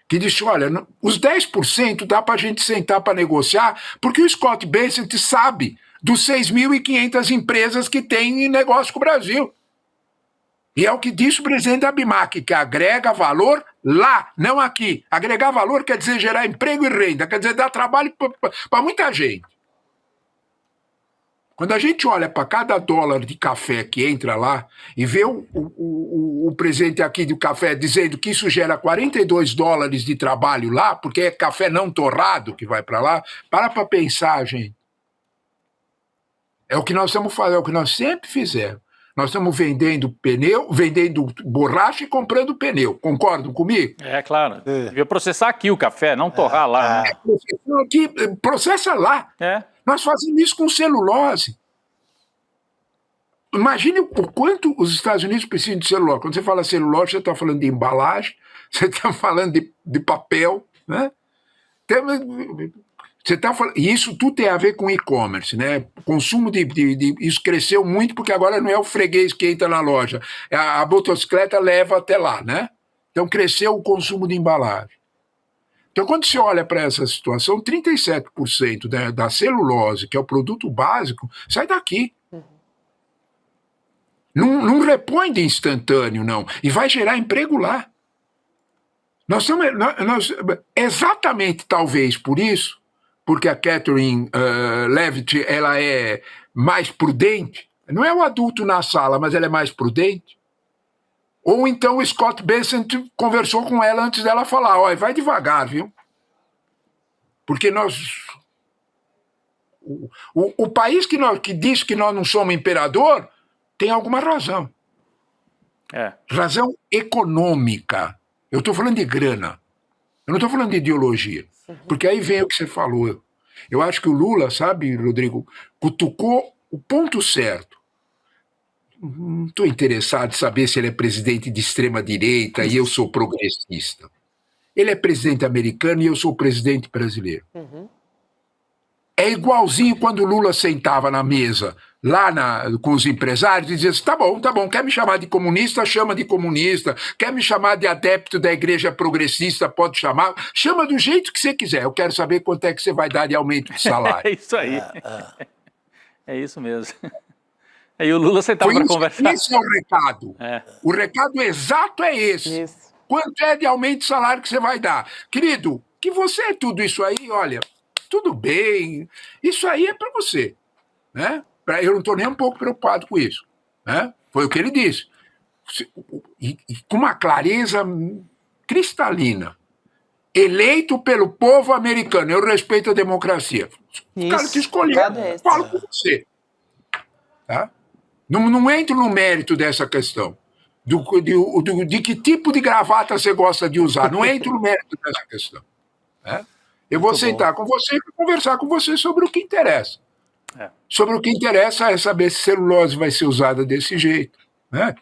que disse, olha, os 10% dá para a gente sentar para negociar, porque o Scott Bessent sabe dos 6.500 empresas que tem negócio com o Brasil. E é o que disse o presidente da ABIMAC, que agrega valor lá, não aqui. Agregar valor quer dizer gerar emprego e renda, quer dizer dar trabalho para muita gente. Quando a gente olha para cada dólar de café que entra lá e vê o presidente aqui do café dizendo que isso gera 42 dólares de trabalho lá, porque é café não torrado que vai para lá, para pensar, gente. É o que nós estamos fazendo, é o que nós sempre fizemos. Nós estamos vendendo pneu, vendendo borracha e comprando pneu. Concordam comigo? É, claro. Devia processar aqui o café, não torrar lá. Né? Aqui, processa lá. Nós fazemos isso com celulose. Imagine o quanto os Estados Unidos precisam de celulose. Quando você fala celulose, você está falando de embalagem, você está falando de papel. Né? Você tá falando, e isso tudo tem a ver com e-commerce, né? O consumo isso cresceu muito porque agora não é o freguês que entra na loja, a motocicleta leva até lá, né? Então cresceu o consumo de embalagem. Então, quando você olha para essa situação, 37% da celulose, que é o produto básico, sai daqui. Não repõe de instantâneo, não. E vai gerar emprego lá. Exatamente, talvez, por isso, porque a Catherine Levitt, ela é mais prudente. Não é o adulto na sala, mas ela é mais prudente. Ou então o Scott Bessent conversou com ela antes dela falar, olha, vai devagar, viu? Porque o país que diz que nós não somos imperador tem alguma razão. Razão econômica. Eu estou falando de grana. Eu não estou falando de ideologia. Porque aí vem o que você falou. Eu acho que o Lula, sabe, Rodrigo, cutucou o ponto certo. Não estou interessado em saber se ele é presidente de extrema-direita e eu sou progressista. Ele é presidente americano e eu sou presidente brasileiro. É igualzinho quando o Lula sentava na mesa, lá com os empresários, e dizia assim, tá bom, quer me chamar de comunista, chama de comunista, quer me chamar de adepto da igreja progressista, pode chamar, chama do jeito que você quiser, eu quero saber quanto é que você vai dar de aumento de salário. É isso aí. É isso mesmo. Aí o Lula sentava para conversar. Esse é o recado. O recado exato é esse. Quanto é de aumento de salário que você vai dar? Querido, que você é tudo isso aí, olha, tudo bem, isso aí é para você. Né? Eu não estou nem um pouco preocupado com isso. Né? Foi o que ele disse. E com uma clareza cristalina. Eleito pelo povo americano, eu respeito a democracia. O cara te escolheu, falo com você. Tá? Não entro no mérito dessa questão. De que tipo de gravata você gosta de usar. Não entro no mérito dessa questão. Né? Eu vou sentar com você e conversar com você sobre o que interessa. Sobre o que interessa é saber se celulose vai ser usada desse jeito. Né?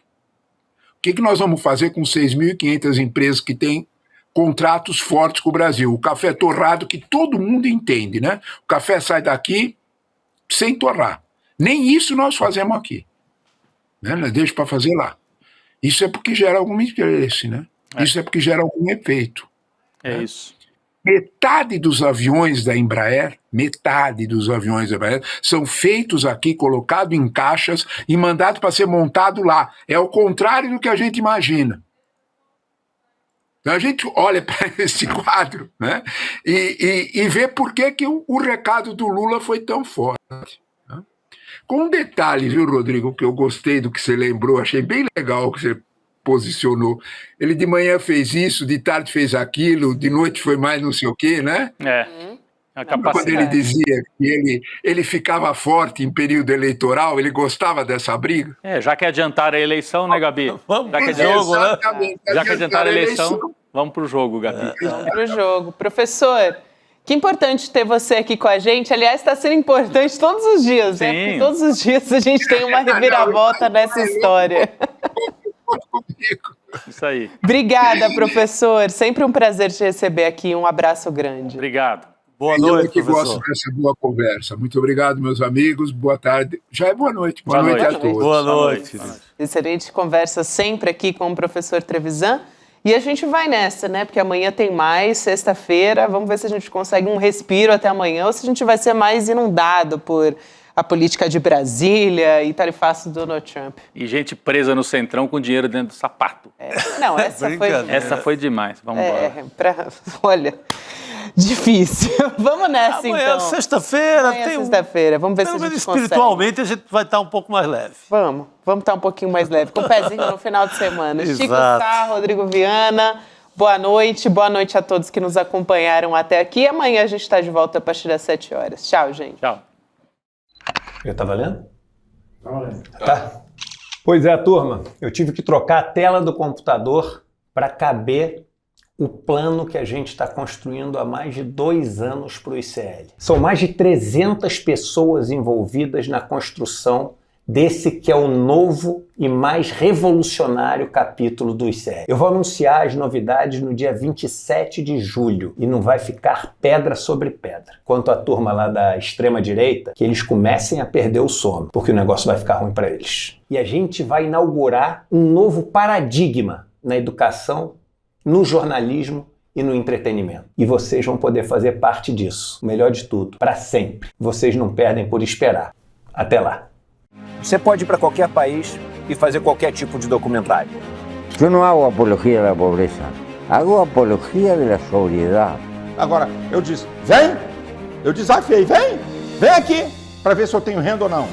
O que nós vamos fazer com 6.500 empresas que têm contratos fortes com o Brasil? O café torrado que todo mundo entende. Né? O café sai daqui sem torrar. Nem isso nós fazemos aqui. Né? Deixa para fazer lá. Isso é porque gera algum interesse, né? Isso é porque gera algum efeito. É isso. Metade dos aviões da Embraer são feitos aqui, colocados em caixas e mandados para ser montado lá. É o contrário do que a gente imagina. Então a gente olha para esse quadro, né? E vê por que o recado do Lula foi tão forte. Com um detalhe, viu, Rodrigo, que eu gostei do que você lembrou, achei bem legal o que você posicionou. Ele de manhã fez isso, de tarde fez aquilo, de noite foi mais não sei o quê, né? A capacidade. Quando ele dizia que ele ficava forte em período eleitoral, ele gostava dessa briga. Já que adiantaram a eleição, né, Gabi? Já que jogo, né? Já que adiantaram a eleição, vamos pro jogo, Gabi. Vamos pro jogo. Professor, que importante ter você aqui com a gente. Aliás, está sendo importante todos os dias, né? Porque todos os dias a gente tem uma reviravolta nessa história. Isso aí. Obrigada, professor. Sempre um prazer te receber aqui. Um abraço grande. Obrigado. Boa noite, professor. Eu que gosto dessa boa conversa. Muito obrigado, meus amigos. Boa tarde. Já é boa noite. Boa noite a todos. Boa noite. Excelente conversa sempre aqui com o professor Trevisan. E a gente vai nessa, né? Porque amanhã tem mais, sexta-feira. Vamos ver se a gente consegue um respiro até amanhã ou se a gente vai ser mais inundado por a política de Brasília e tarifaço do Donald Trump. E gente presa no centrão com dinheiro dentro do sapato. Não, essa foi demais. Vamos embora. Olha, difícil. Vamos nessa, amanhã, então. Sexta-feira. Sexta-feira. Vamos ver se a gente espiritualmente consegue. A gente vai estar um pouco mais leve. Vamos estar um pouquinho mais leve, com o pezinho no final de semana. Chico Sá, Rodrigo Viana, boa noite a todos que nos acompanharam até aqui. Amanhã a gente está de volta a partir das 7 horas. Tchau, gente. Tchau. Já tá valendo? Tá valendo. Tá. Pois é, turma, eu tive que trocar a tela do computador para caber o plano que a gente está construindo há mais de 2 anos para o ICL. São mais de 300 pessoas envolvidas na construção desse que é o novo e mais revolucionário capítulo do ICL. Eu vou anunciar as novidades no dia 27 de julho e não vai ficar pedra sobre pedra. Quanto à turma lá da extrema-direita, que eles comecem a perder o sono, porque o negócio vai ficar ruim para eles. E a gente vai inaugurar um novo paradigma na educação, no jornalismo e no entretenimento. E vocês vão poder fazer parte disso. O melhor de tudo, para sempre. Vocês não perdem por esperar. Até lá. Você pode ir para qualquer país e fazer qualquer tipo de documentário. Eu não hago apologia da pobreza, hago apologia da sobriedade. Agora, eu disse, vem, eu desafiei, vem aqui, para ver se eu tenho renda ou não.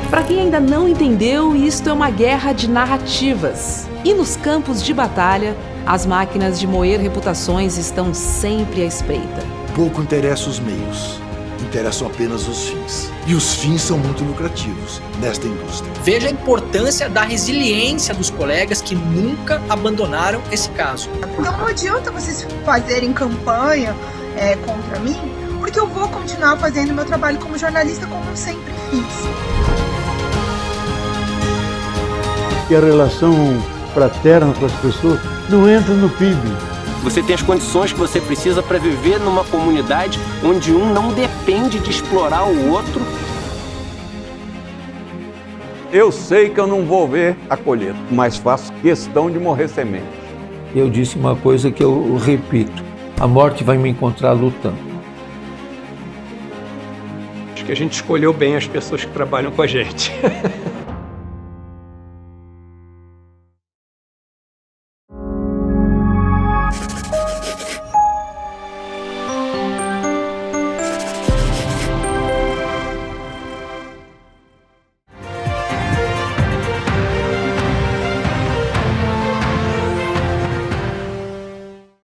Para quem ainda não entendeu, isto é uma guerra de narrativas. E nos campos de batalha, as máquinas de moer reputações estão sempre à espreita. Pouco interessa os meios, interessam apenas os fins. E os fins são muito lucrativos nesta indústria. Veja a importância da resiliência dos colegas que nunca abandonaram esse caso. Então não adianta vocês fazerem campanha contra mim, porque eu vou continuar fazendo meu trabalho como jornalista como eu sempre fiz. E a relação fraterna com as pessoas não entra no PIB. Você tem as condições que você precisa para viver numa comunidade onde um não depende de explorar o outro. Eu sei que eu não vou ver a colheita, mas faço questão de morrer semente. Eu disse uma coisa que eu repito: a morte vai me encontrar lutando. Acho que a gente escolheu bem as pessoas que trabalham com a gente.